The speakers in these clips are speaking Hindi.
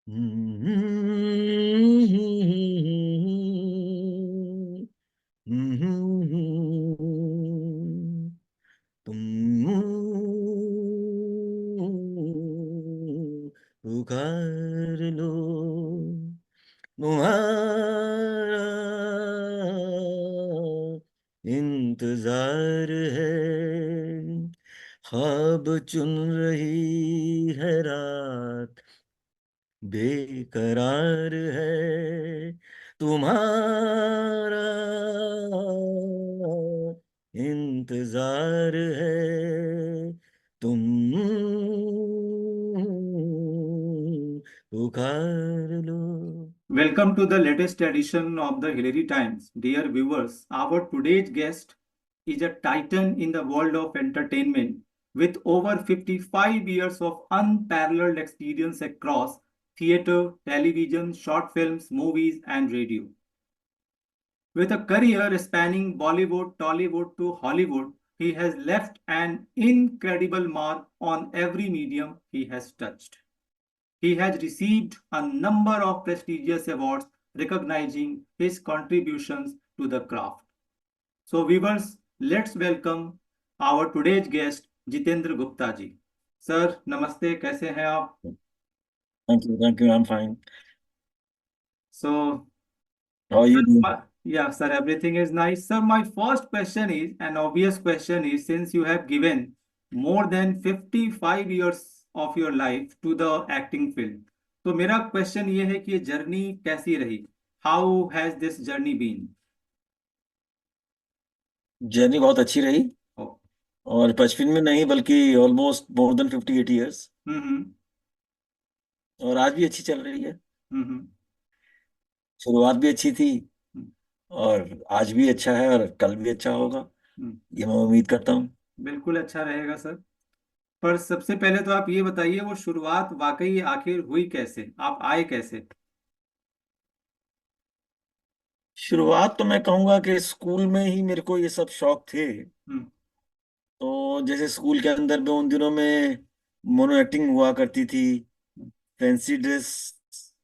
पुकार लो, तुम्हारा इंतजार है। ख्वाब चुन रही है रात, बेकरार है तुम्हारा इंतजार है। तुम पुकार लो। Welcome to the latest edition of the Hillary Times. Dear viewers, our today's guest is a titan in the world of entertainment with over 55 years of unparalleled experience across theatre, television, short films, movies, and radio. With a career spanning Bollywood, Tollywood to Hollywood, he has left an incredible mark on every medium he has touched. He has received a number of prestigious awards recognizing his contributions to the craft. So, viewers, let's welcome our today's guest, Jitendra Gupta ji. Sir, namaste, कैसे हैं आप? Thank you, I'm fine. So, How are you doing? yeah, sir, everything is nice. Sir, my first question is an obvious question is since you have given more than 55 years of your life to the acting field, तो मेरा क्वेश्चन ये है कि ये जर्नी कैसी रही? How has this journey been? Journey बहुत अच्छी रही, ओ, और बचपन में नहीं बल्कि ऑलमोस्ट मोर देन 58 years, हम्म और आज भी अच्छी चल रही है। हम्म शुरुआत भी अच्छी थी, हम्म और आज भी अच्छा है, और कल भी अच्छा होगा, हम्म, ये मैं उम्मीद करता हूँ। बिल्कुल अच्छा रहेगा सर। पर सबसे पहले तो आप ये बताइए वो शुरुआत वाकई आखिर हुई कैसे? आप आए कैसे? शुरुआत तो मैं कहूँगा कि स्कूल में ही मेरे को ये सब शौक थे। हम्म तो जैसे स्कूल के अंदर में उन दिनों में मोनो एक्टिंग हुआ करती थी, फैंसी ड्रेस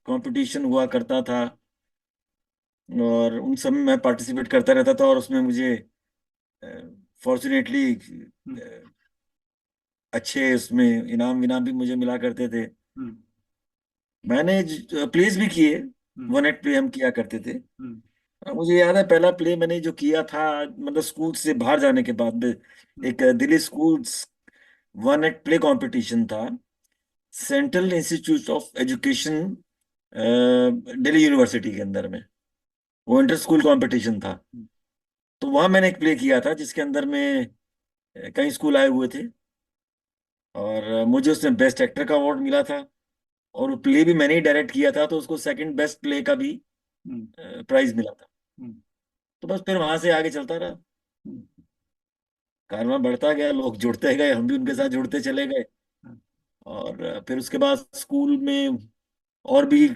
कंपटीशन हुआ करता था, और उन सब में मैं पार्टिसिपेट करता रहता था, और उसमें मुझे फॉर्चुनेटली हम्म अच्छे उसमें इनाम विनाम भी मुझे मिला करते थे। हम्म मैंने प्लेस भी किए, हम्म वन एक्ट प्ले हम किया करते थे। हम्म मुझे याद है पहला प्ले मैंने जो किया था, मतलब स्कूल से बाहर जाने के बाद में, हम्म एक Delhi school one act play competition था, central institute of education, Delhi university के अंदर में। वो इंटर स्कूल कंपटीशन था। हम्म तो वहां मैंने एक प्ले किया था जिसके अंदर में कई स्कूल आए हुए थे, और मुझे उसमें बेस्ट एक्टर का अवार्ड मिला था। और वो प्ले भी मैंने ही डायरेक्ट किया था, तो उसको सेकंड बेस्ट प्ले का भी हम्म प्राइज मिला था। हम्म तो बस फिर वहां से आगे चलता रहा, हम्म कारवां बढ़ता गया, लोग जुड़ते गए, हम भी उनके साथ हम्म जुड़ते चले गए। हम्म और फिर उसके बाद स्कूल में और भी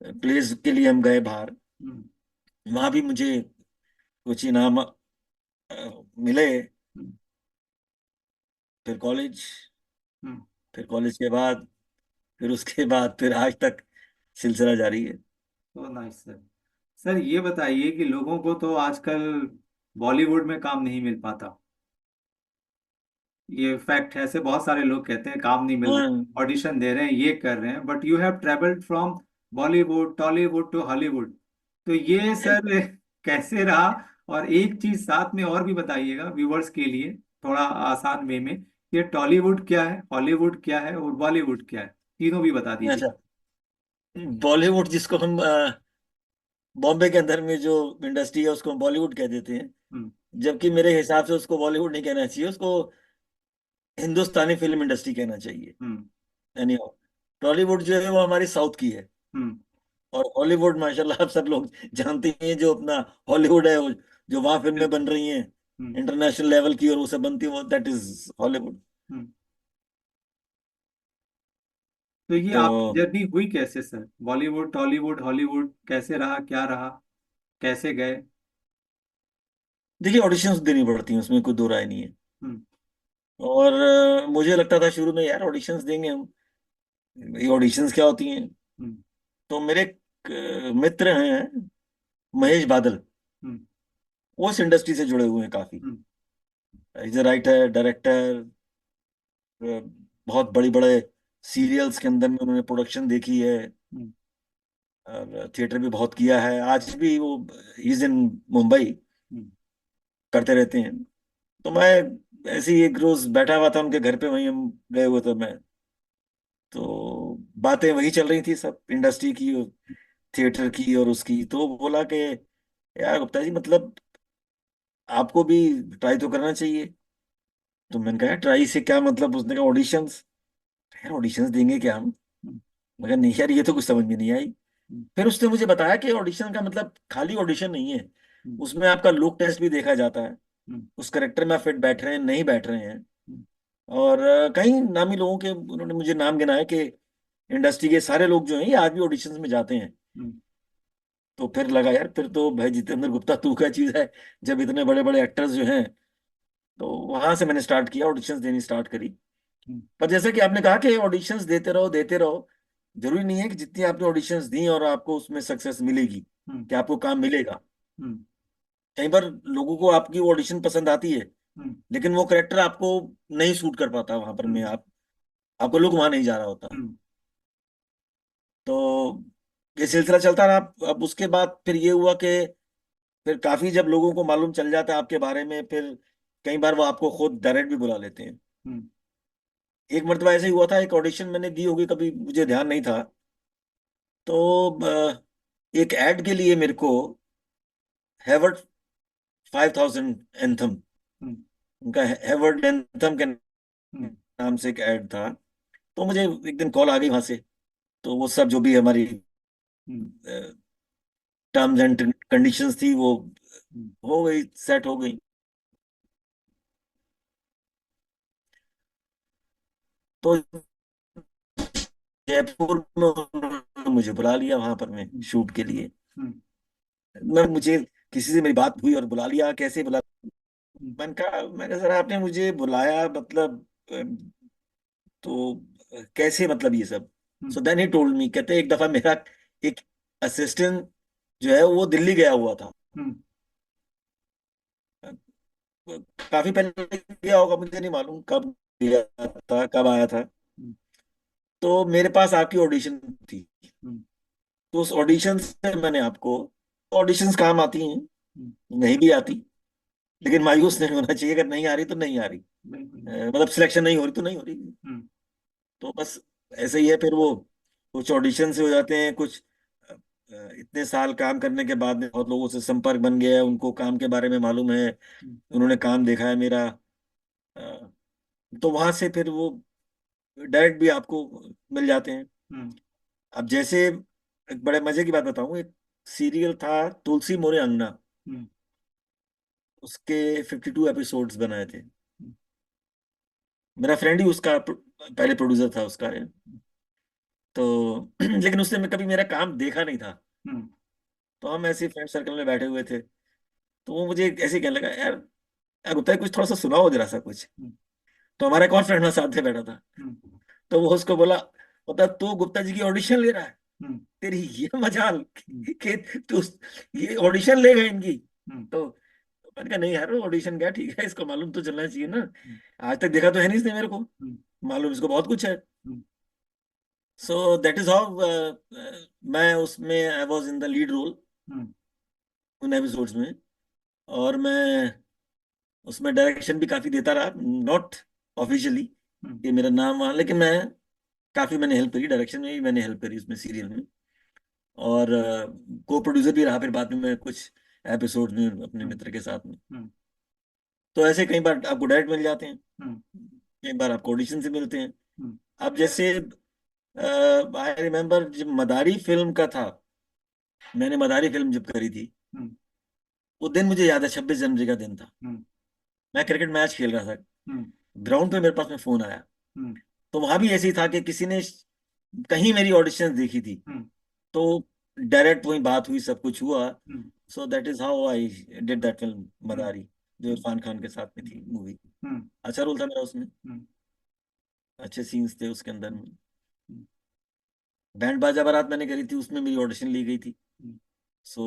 प्लेस के लिए हम गए बाहर। हम्म वहां भी मुझे कुछ इनाम मिले। हम्म फिर कॉलेज, हम्म, फिर कॉलेज के बाद, फिर उसके बाद, फिर आज तक सिलसिला जारी है। तो नाइस सर। सर ये बताइए कि लोगों को तो आजकल बॉलीवुड में काम नहीं मिल पाता, ये फैक्ट है। ऐसे बहुत सारे लोग कहते हैं काम नहीं मिल हाँ। रहा, ऑडिशन दे रहे हैं, ये कर रहे हैं, but you have travelled from Bollywood Tollywood to Hollywood. तो ये सर कैसे रहा? और एक चीज साथ में और भी बताइएगा व्यूवर्स के लिए, थोड़ा आसान वे में, ये टॉलीवुड क्या है, हॉलीवुड क्या है और बॉलीवुड क्या है, तीनों भी बता दीजिए। अच्छा, बॉलीवुड जिसको हम बॉम्बे के अंदर में जो इंडस्ट्री है उसको हम बॉलीवुड कह देते हैं, हम्म जबकि मेरे हिसाब से उसको बॉलीवुड नहीं कहना चाहिए, उसको हिंदुस्तानी फिल्म इंडस्ट्री कहना चाहिए। हम्म यानी टॉलीवुड जो है वो हमारी साउथ की है, हम्म और हॉलीवुड माशाल्लाह आप सब लोग जानते ही हैं, जो अपना हॉलीवुड है, वो जो वहां फिल्में बिल्कुल। बन रही हैं हम्म इंटरनेशनल लेवल की, और वो सब बनती है, वो दैट इज हॉलीवुड। हम्म तो ये तो आपकी जर्नी हुई कैसे सर? बॉलीवुड टॉलीवुड हॉलीवुड कैसे रहा, क्या रहा, कैसे गए? देखिए, ऑडिशंस देनी पड़ती हैं, उसमें कोई दो राय नहीं है। हम्म और मुझे लगता था शुरू में, यार ऑडिशंस देंगे हम, ये ऑडिशंस क्या होती हैं? हम्म। तो मेरे एक मित्र हैं, महेश बादल, हम्म। वो इस इंडस्ट्री से जुड़े हुए हैं काफी। हम्म। इज ए राइटर, डायरेक्टर, बहुत बड़ी बड़े सीरियल्स के अंदर में उन्होंने प्रोडक्शन देखी है, हम्म। और थिएटर भी बहुत किया है। आज भी वो इज इन मुंबई, हम्म। करते रहते हैं। तो मैं ऐसे ही एक रोज बैठा हुआ था उनके घर पे, वहीं हम गए हुए थे मैं। तो बातें वही चल रही थी सब, इंडस्ट्री की और थिएटर की और उसकी। तो वो बोला कि यार गुप्ता जी, मतलब आपको भी ट्राई तो करना चाहिए। तो मैंने कहा ट्राई से क्या मतलब? उसने कहा ऑडिशंस। यार ऑडिशंस देंगे क्या हम? हम्म। मगर नहीं यार, ये तो कुछ समझ में नहीं आई। हम्म। फिर उसने मुझे बताया कि ऑडिशन का मतलब खाली ऑडिशन नहीं है, हम्म। उसमें आपका लुक टेस्ट भी देखा जाता है, हम्म। उस करेक्टर में आप फिट बैठ रहे हैं नहीं बैठ रहे हैं। हम्म। और कई नामी लोगों के उन्होंने मुझे नाम गिनाए कि इंडस्ट्री के सारे लोग जो हैं ये आज भी ऑडिशंस में जाते हैं। हम्म। तो फिर लगा यार, फिर तो भाई जितेंद्र गुप्ता तू क्या चीज है, जब इतने बड़े बड़े एक्टर्स जो हैं। तो वहां से मैंने स्टार्ट किया, ऑडिशंस देनी स्टार्ट करी। हम्म। पर जैसे कि आपने कहा कि ऑडिशंस देते रहो देते रहो, जरूरी नहीं है कि जितनी आपने ऑडिशंस दी और आपको उसमें सक्सेस मिलेगी हम्म। कि आपको काम मिलेगा। हम्म। कई बार लोगों को आपकी ऑडिशन पसंद आती है, हम्म। लेकिन वो करेक्टर आपको नहीं सूट कर पाता वहां पर में, हम्म। आपको लुक वहां नहीं जा रहा होता। हम्म। तो ये सिलसिला चलता रहा। अब उसके बाद फिर ये हुआ कि फिर काफी जब लोगों को मालूम चल जाता है आपके बारे में, फिर कई बार वो आपको खुद डायरेक्ट भी बुला लेते हैं। हम्म। एक मरतबा ऐसे ही हुआ था, एक ऑडिशन मैंने दी होगी कभी, मुझे ध्यान नहीं था। तो एक एड के लिए मेरे को हैवर्ड 5000 एंथम, हम्म। उनका हैवर्ड एंथम के हम्म। नाम से एक एड था। तो मुझे एक दिन कॉल आ गई वहां से। तो वो सब जो भी हमारी हम्म। टर्म्स एंड कंडीशंस थी वो हम्म। हो गई, सेट हो गई। तो जयपुर में उन्होंने मुझे बुला लिया वहां पर मैं हम्म। शूट के लिए। हम्म। मैं मुझे किसी से मेरी बात हुई और बुला लिया, कैसे बुला? हम्म। मैंने कहा सर आपने मुझे बुलाया, मतलब तो कैसे, मतलब ये सब? हम्म। So then he told me, कहते एक दफा मेरा एक असिस्टेंट जो है वो दिल्ली गया हुआ था। हम्म। काफी पहले गया होगा, मुझे नहीं मालूम कब गया था, कब आया था। हम्म। तो मेरे पास आपकी ऑडिशन थी। हम्म। तो उस ऑडिशन से मैंने आपको, ऑडिशंस काम आती हैं, हम्म। नहीं भी आती, लेकिन मायूस नहीं होना चाहिए। अगर नहीं आ रही तो नहीं आ रही, बिल्कुल। मतलब सिलेक्शन नहीं हो रही तो नहीं हो रही। हम्म। तो बस ऐसे ही है। फिर वो कुछ ऑडिशन से हो जाते हैं, कुछ इतने साल काम करने के बाद में बहुत लोगों से संपर्क बन गया है, उनको काम के बारे में मालूम है, हम्म। उन्होंने काम देखा है मेरा। अ, तो वहां से फिर वो डायरेक्ट भी आपको मिल जाते हैं। हम्म। अब जैसे एक बड़े मजे की बात बताऊं, एक सीरियल था तुलसी मोरे अंगना, हम्म। उसके 52 एपिसोड्स बनाए थे। हम्म। मेरा फ्रेंड ही उसका पहले प्रोड्यूसर था उसका। तो लेकिन उसने कभी मेरा काम देखा नहीं था। हम्म। तो हम ऐसे फ्रेंड सर्कल में बैठे हुए थे। तो वो मुझे ऐसे ही कहने लगा, यार यार गुप्ता जी, कुछ थोड़ा सा सुनाओ जरा सा कुछ। हम्म। तो हमारा एक और फ्रेंड मेरे साथ में बैठा था। हम्म। तो वो उसको बोला, बता तू गुप्ता जी की ऑडिशन ले रहा है, हम्म। तेरी ये मजाल हम्म। कि तू ये ऑडिशन लेगा इनकी। हम्म। तो मैंने कहा नहीं यार, ऑडिशन क्या, ठीक है, इसको मालूम तो चलना चाहिए ना। हम्म। आज तक देखा तो है नहीं इसने मेरे को, हम्म। मालूम इसको बहुत कुछ है। हम्म। सो दैट इज हाउ मैं उसमें I was in the lead role hmm. उन एपिसोड्स में। और मैं उसमें डायरेक्शन भी काफी देता रहा, नॉट ऑफिशियली हम्म। कि मेरा नाम वहाँ, लेकिन मैं काफी मैंने हेल्प करी, डायरेक्शन में भी मैंने हेल्प करी उसमें सीरियल में। और को प्रोड्यूसर भी रहा फिर बाद में मैं कुछ एपिसोड में अपने हम्म। मित्र के साथ में। हम्म। तो ऐसे कई बार आपको डायरेक्ट मिल जाते हैं, हम्म। कई बार आपको ऑडिशन से मिलते हैं। हम्म। अब जैसे आई रिमेम्बर जब मदारी फिल्म का था, मैंने मदारी फिल्म जब करी थी, हम्म। वो दिन मुझे याद है, 26 जनवरी का दिन था। हम्म। मैं क्रिकेट मैच खेल रहा था, हम्म। ग्राउंड पे मेरे पास में फोन आया। हम्म। तो वहां भी ऐसे ही था कि किसी ने कहीं मेरी ऑडिशन देखी थी। हम्म। तो डायरेक्ट वही बात हुई, सब कुछ हुआ। हम्म। So that is how I did that film hmm. Madaari, जो इरफान खान के साथ में थी मूवी। हम्म। अच्छा रोल था मेरा उसमें, हम्म। अच्छे सीन्स थे उसके अंदर में। बैंड बाजा बारात मैंने करी थी, उसमें मेरी ऑडिशन ली गई थी। हम्म, सो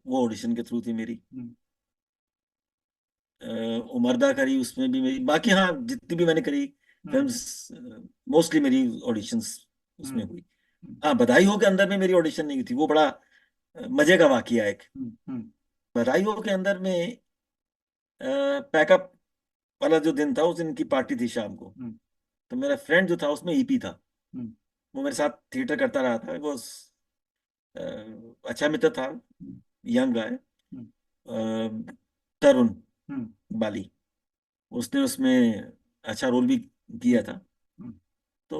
वो ऑडिशन के थ्रू थी मेरी। हम्म, अ, उमरदा करी, उसमें भी मेरी, बाकी हाँ जितनी भी मैंने करी हम्म, फिल्म्स, मोस्टली मेरी ऑडिशंस उसमें हम्म, हुई। हम्म, हाँ, बधाई हो के अंदर में मेरी ऑडिशन नहीं हुई थी, वो बड़ा मजे का वाकया है एक। हम्म, बधाई हो के अंदर में पैकअप वाला जो दिन था, उस दिन की पार्टी थी शाम को। हम्म, तो मेरा फ्रेंड जो था उसमें ईपी था, हम्म, वो मेरे साथ थिएटर करता रहा था। वो अच्छा मित्र था, यंग गाय, हम्म, तरुण हम्म, बाली। उसने उसमें अच्छा रोल भी किया हम्म, था। हम्म, तो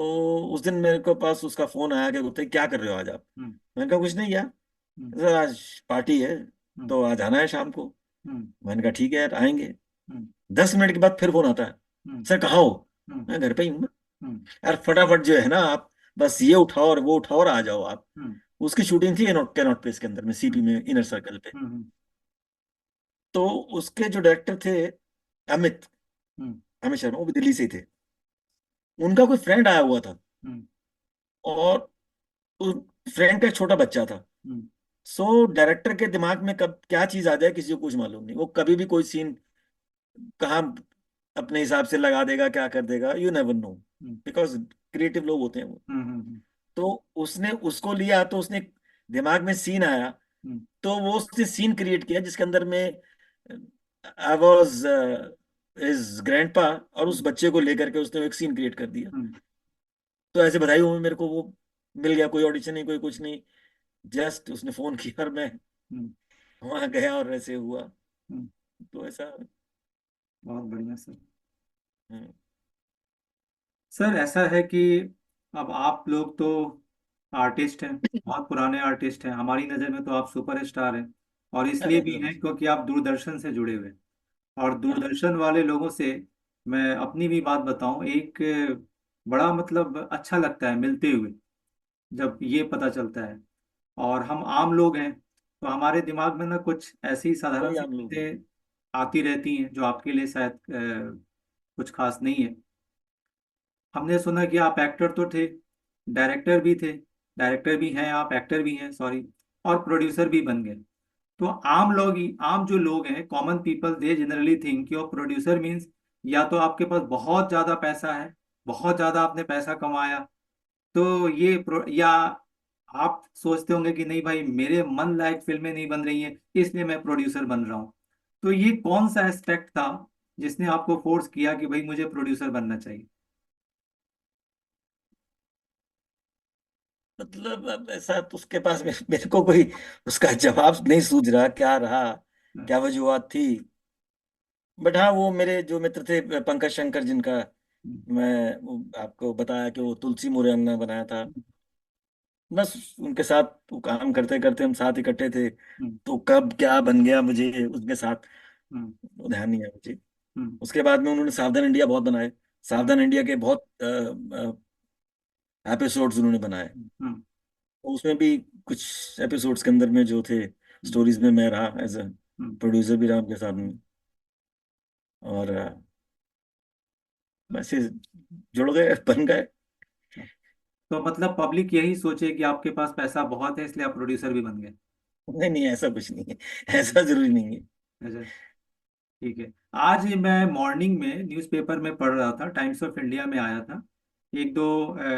उस दिन मेरे को पास उसका फोन आया कि गुप्ता क्या कर रहे हो आज आप। हम्म, मैंने कहा कुछ नहीं यार, हम्म, सर आज पार्टी है, हम्म, तो आज आना है शाम को। हम्म, मैंने कहा ठीक है यार आएंगे। हम्म, 10 मिनट के बाद फिर फोन आता है, हम्म, सर कहाँ हो। हम्म, मैं घर पे ही हूँ। हम्म, यार फटाफट जो है ना आप, बस ये उठाओ और वो उठाओ और आ जाओ आप। हम्म, उसकी शूटिंग थी कैनॉट प्लेस के अंदर में, सीपी हम्म, में, इनर सर्कल पे। हम्म, तो उसके जो डायरेक्टर थे, अमित, हम्म, अमित शर्मा, वो भी दिल्ली से ही थे। उनका कोई फ्रेंड आया हुआ था, हम्म, और उस फ्रेंड का एक छोटा बच्चा था। हम्म, सो डायरेक्टर के दिमाग में कब क्या चीज आ जाए किसी को कुछ मालूम नहीं, वो कभी भी कोई सीन कहाँ अपने हिसाब से लगा देगा, क्या कर देगा, you never know, hmm, because creative लोग होते हैं वो। हम्म, तो उसने उसको लिया, तो उसने दिमाग में सीन आया, हम्म, तो वो उसने सीन क्रिएट किया जिसके अंदर में आई वॉज इज ग्रैंडपा, और उस हम्म, बच्चे को लेकर के उसने एक सीन क्रिएट कर दिया। हम्म, तो ऐसे बधाई हो में मेरे को वो मिल गया, कोई ऑडिशन नहीं, कोई कुछ नहीं। जस्ट उसने फोन किया और मैं हम्म, वहां गया और ऐसे हुआ। हम्म, तो ऐसा। बहुत बढ़िया सर। हम्म। सर ऐसा है कि अब आप लोग तो आर्टिस्ट हैं, बहुत पुराने आर्टिस्ट हैं, हमारी नज़र में तो आप सुपरस्टार हैं। और इसलिए अरे भी ऐसा हैं कुछ क्योंकि आप दूरदर्शन से जुड़े हुए हैं। और नहीं। हाँ। दूरदर्शन वाले लोगों से मैं अपनी भी बात बताऊं, एक बड़ा मतलब अच्छा लगता है मिलते हुए, जब ये पता चलता है। और हम आम लोग हैं, तो हमारे दिमाग में ना कुछ ऐसी साधारण वही सी आम लोग हैं। बातें आती रहती हैं जो आपके लिए शायद कुछ खास नहीं है। हमने सुना कि आप एक्टर तो थे, डायरेक्टर भी थे, डायरेक्टर भी हैं आप, एक्टर भी हैं सॉरी, और प्रोड्यूसर भी बन गए। तो आम लोग ही, आम जो लोग हैं, common people, they generally think कि प्रोड्यूसर मीन्स या तो आपके पास बहुत ज्यादा पैसा है, बहुत ज्यादा आपने पैसा कमाया, तो या आप सोचते होंगे कि नहीं भाई मेरे मन लायक फिल्में नहीं बन रही हैं इसलिए मैं प्रोड्यूसर बन रहा हूँ। तो ये कौन सा एस्पेक्ट था जिसने आपको फोर्स किया कि भाई मुझे प्रोड्यूसर बनना चाहिए? मतलब अब ऐसा तो उसके पास मेरे को कोई उसका जवाब नहीं सूझ रहा क्या रहा, क्या वजूहत थी। बट हाँ, वो मेरे जो मित्र थे, पंकज शंकर, जिनका मैं आपको बताया कि वो तुलसी मोरंग ने बनाया था, बस उनके साथ वो काम करते करते हम साथ इकट्ठे थे। हम्म, तो कब क्या बन गया मुझे उनके साथ हम्म, वो ध्यान नहीं है मुझे। हम्म, उसके बाद में उन्होंने सावधान इंडिया बहुत बनाए। हम्म, सावधान इंडिया के बहुत एपिसोड्स उन्होंने बनाए। हम्म, तो उसमें भी कुछ एपिसोड्स के अंदर में जो थे, हम्म, स्टोरीज में मैं रहा एज अ हम्म, प्रोड्यूसर भी रहा उनके साथ में। हम्म। और वैसे जुड़ गए, बन गए। तो मतलब पब्लिक यही सोचे कि आपके पास पैसा बहुत है इसलिए आप प्रोड्यूसर भी बन गए। नहीं नहीं, ऐसा कुछ नहीं है, हम्म, ऐसा जरूरी नहीं है। अच्छा, ठीक है। आज मैं मॉर्निंग में न्यूज़पेपर में पढ़ रहा था, टाइम्स ऑफ इंडिया में आया था, एक दो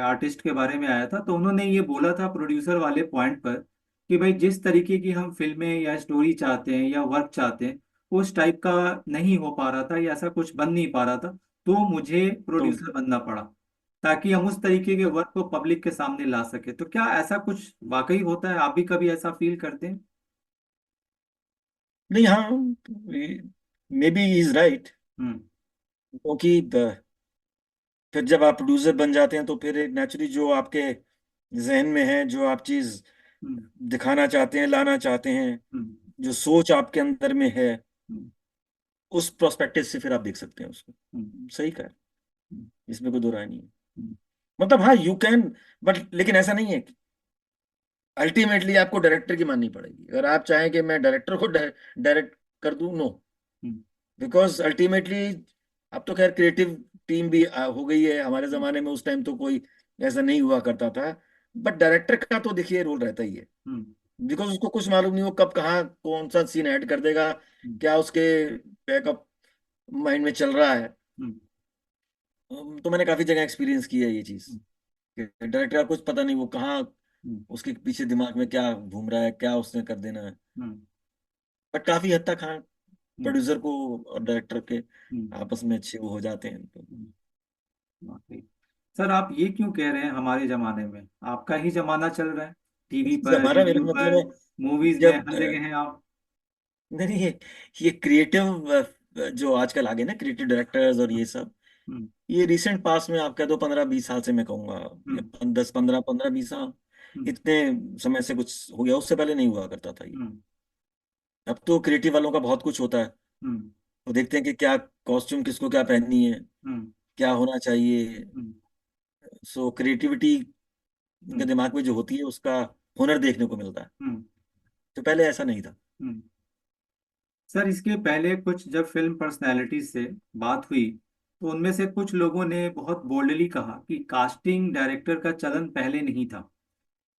आर्टिस्ट के बारे में आया था, तो उन्होंने ये बोला था प्रोड्यूसर वाले पॉइंट पर कि भाई जिस तरीके की हम फिल्में या स्टोरी चाहते हैं या वर्क चाहते हैं उस टाइप का नहीं हो पा रहा था या ऐसा कुछ बन नहीं पा रहा था, तो मुझे तो प्रोड्यूसर बनना पड़ा ताकि हम उस तरीके के वर्क को पब्लिक के सामने ला सके। तो क्या ऐसा कुछ वाकई होता है? आप भी कभी ऐसा फील करते हैं? नहीं, हाँ, मे बी इज राइट। हम्म, क्योंकि फिर जब आप प्रोड्यूसर बन जाते हैं तो फिर एक नेचुरली जो आपके जहन में है, जो आप चीज हम्म, दिखाना चाहते हैं, लाना चाहते हैं, हम्म, जो सोच आपके अंदर में है, हम्म, उस प्रोस्पेक्टिव से फिर आप देख सकते हैं उसको। हम्म, सही कहा, हम्म, इसमें कोई दो राय नहीं है। हम्म, मतलब हाँ, यू कैन, बट लेकिन ऐसा नहीं है कि अल्टीमेटली आपको डायरेक्टर की माननी पड़ेगी। अगर आप चाहें कि मैं डायरेक्टर को डायरेक्ट कर दूं, नो, हम्म, बिकॉज अल्टीमेटली अब तो खैर क्रिएटिव टीम भी हो गई है। हमारे जमाने में उस टाइम तो कोई ऐसा नहीं हुआ करता था। बट डायरेक्टर का तो देखिए रोल रहता ही है, हम्म। बिकॉज उसको कुछ मालूम नहीं वो कब कहाँ कौन सा सीन ऐड कर देगा, हम्म। क्या उसके बैकअप माइंड में चल रहा है। हम्म। तो मैंने काफी जगह एक्सपीरियंस किया है ये चीज, डायरेक्टर का कुछ पता नहीं वो कहाँ, हम्म। उसके पीछे दिमाग में क्या घूम रहा है, क्या उसने कर देना है। हम्म। बट काफी हद तक हाँ, हम्म। प्रोड्यूसर को और डायरेक्टर के हम्म। आपस में अच्छे वो हो जाते हैं तो। हम्म। वाकई। सर आप ये क्यों कह रहे हैं हमारे जमाने में? आपका ही जमाना चल रहा है, टीवी पर, हमारा मेरा रेडियो मतलब पर, है, मूवीज में, जब हर जगह हैं आप। नहीं ये क्रिएटिव जो आजकल आ गए ना क्रिएटिव डायरेक्टर्स और ये सब, हम्म। ये रिसेंट पास में आप कह दो 15-20 साल से मैं कहूँगा, या हम्म। 10-15 15-20 साल, हम्म। इतने समय से कुछ हो गया, उससे पहले नहीं हुआ करता था ये। हम्म। अब तो क्रिएटिव वालों का बहुत कुछ होता है, हम्म। वो देखते हैं कि क्या कॉस्ट्यूम किसको क्या पहननी है, हम्म। क्या होना चाहिए। हम्म। सो क्रिएटिविटी उनके हम्म। दिमाग में जो होती है उसका हुनर देखने को मिलता है, हम्म। तो पहले ऐसा नहीं था। हम्म। सर इसके पहले कुछ जब फिल्म पर्सनैलिटीज से बात हुई, तो उनमें से कुछ लोगों ने बहुत बोल्डली कहा कि कास्टिंग डायरेक्टर का चलन पहले नहीं था।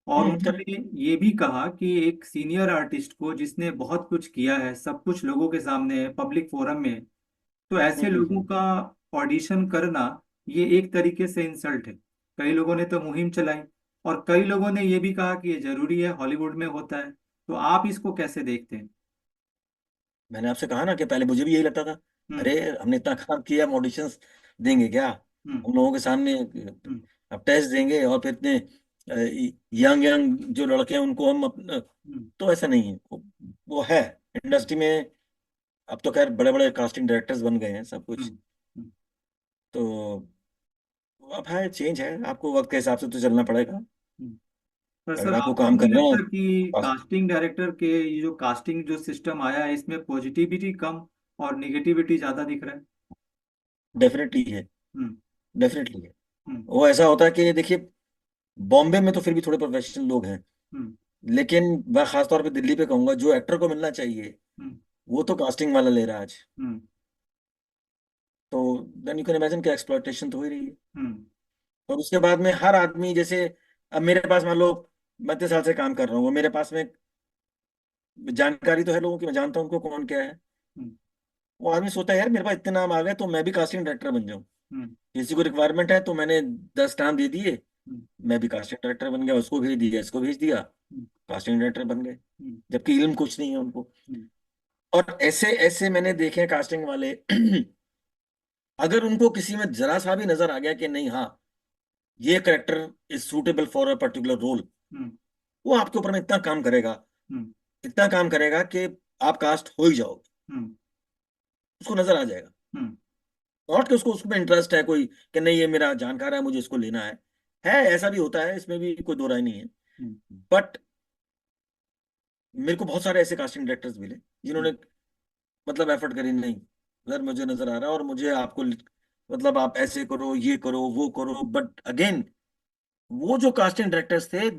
और करेक्ट। उन्होंने ये भी कहा कि एक सीनियर आर्टिस्ट को जिसने बहुत कुछ किया है, सब कुछ लोगों के सामने है, पब्लिक फोरम में है, तो ऐसे लोगों का ऑडिशन करना ये एक तरीके से इंसल्ट है। कई लोगों ने तो मुहिम चलाई, और कई लोगों ने ये भी कहा कि ये जरूरी है, हॉलीवुड में होता है। तो आप इसको कैसे देखते हैं? मैंने आपसे कहा ना कि पहले मुझे भी यही लगता था, हम्म। अरे हमने इतना काम किया, हम ऑडिशंस देंगे क्या हम्म। हम लोगों के सामने, हम्म। अब टेस्ट देंगे और फिर इतने यंग यंग जो लड़के हैं उनको हम अपना, हम्म। तो ऐसा नहीं है वो है इंडस्ट्री में। अब तो खैर बड़े बड़े कास्टिंग डायरेक्टर्स बन गए हैं सब कुछ, हम्म। हम्म। तो अब है चेंज है, आपको वक्त के हिसाब से तो चलना पड़ेगा। हम्म। पर सर अगर आपको आपको काम नहीं करना है, लगता कि कास्टिंग डायरेक्टर के ये जो कास्टिंग जो सिस्टम आया है, इसमें पॉजिटिविटी कम और निगेटिविटी ज्यादा दिख रहा है? डेफिनेटली है, हम्म। डेफिनेटली है। हम्म। वो ऐसा होता है कि देखिए, बॉम्बे में तो फिर भी थोड़े प्रोफेशनल लोग हैं, हम्म। लेकिन मैं खासतौर पे दिल्ली पे कहूंगा जो एक्टर को मिलना चाहिए हम्म। वो तो कास्टिंग वाला ले रहा है आज। हम्म। तो देन यू कैन इमेजिन कि एक्सप्लॉइटेशन तो हो ही रही है। हम्म। और उसके बाद में हर आदमी जैसे, अब मेरे पास मान लो मैं 30 साल से काम कर रहा हूँ, वो मेरे पास में जानकारी तो है लोगों की, मैं जानता हूँ उनको कौन क्या है। हम्म। वो आदमी सोचता है यार मेरे पास इतने नाम आ गए तो मैं भी कास्टिंग डायरेक्टर बन जाऊँ, हम्म। किसी को रिक्वायरमेंट है तो मैंने 10 नाम दे दिए, हम्म। मैं भी कास्टिंग डायरेक्टर बन गया, उसको भेज दिया, इसको भेज दिया, हम्म। कास्टिंग डायरेक्टर बन गए, हम्म। जबकि इल्म कुछ नहीं है उनको। हम्म। और ऐसे ऐसे मैंने देखे हैं कास्टिंग वाले अगर उनको किसी में जरा सा भी नजर आ गया कि नहीं हाँ ये character is suitable for a particular role, hmm. वो आपके ऊपर में इतना काम करेगा, हम्म। इतना काम करेगा कि आप कास्ट हो ही जाओगे, हम्म। उसको नजर आ जाएगा। हम्म। नॉट कि उसको उसमें इंटरेस्ट है कोई, कि नहीं ये मेरा जानकार है मुझे इसको लेना है ऐसा भी होता है, इसमें भी कोई दो राय नहीं है। हम्म। बट मेरे को बहुत सारे ऐसे कास्टिंग डायरेक्टर्स मिले जिन्होंने मतलब एफर्ट करी, नहीं अगर मुझे नजर आ रहा है और मुझे आपको मतलब आप ऐसे करो ये करो वो करो, बट अगेन वो जो कास्टिंग डायरेक्टर्स थे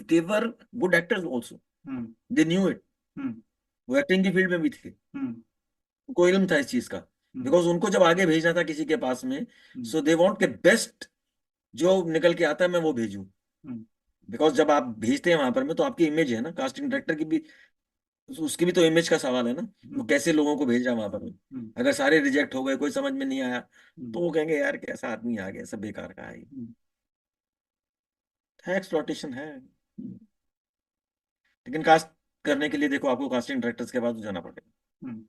they were good actors also, hmm. They knew it, hmm. वो एक्टिंग की फील्ड में भी थे, हम्म। उनको इल्म था इस चीज का, हम्म। बिकॉज उनको जब आगे भेजना था किसी के पास में, हम्म। सो दे वांट के बेस्ट जो निकल के आता है मैं वो भेजूं। हम्म। बिकॉज जब आप भेजते हैं वहां पर में तो आपकी इमेज है ना, कास्टिंग डायरेक्टर की भी उसकी भी तो इमेज का सवाल है ना, वो हम्म। कैसे लोगों को भेज रहा है वहां पर में। हम्म। अगर सारे रिजेक्ट हो गए, कोई समझ में नहीं आया, हम्म। तो वो कहेंगे यार कैसा आदमी आ गया, सब बेकार का हम्म। है एक्सप्लॉटेशन है। लेकिन कास्ट करने के लिए देखो आपको कास्टिंग डायरेक्टर्स के पास जाना पड़ेगा। हम्म।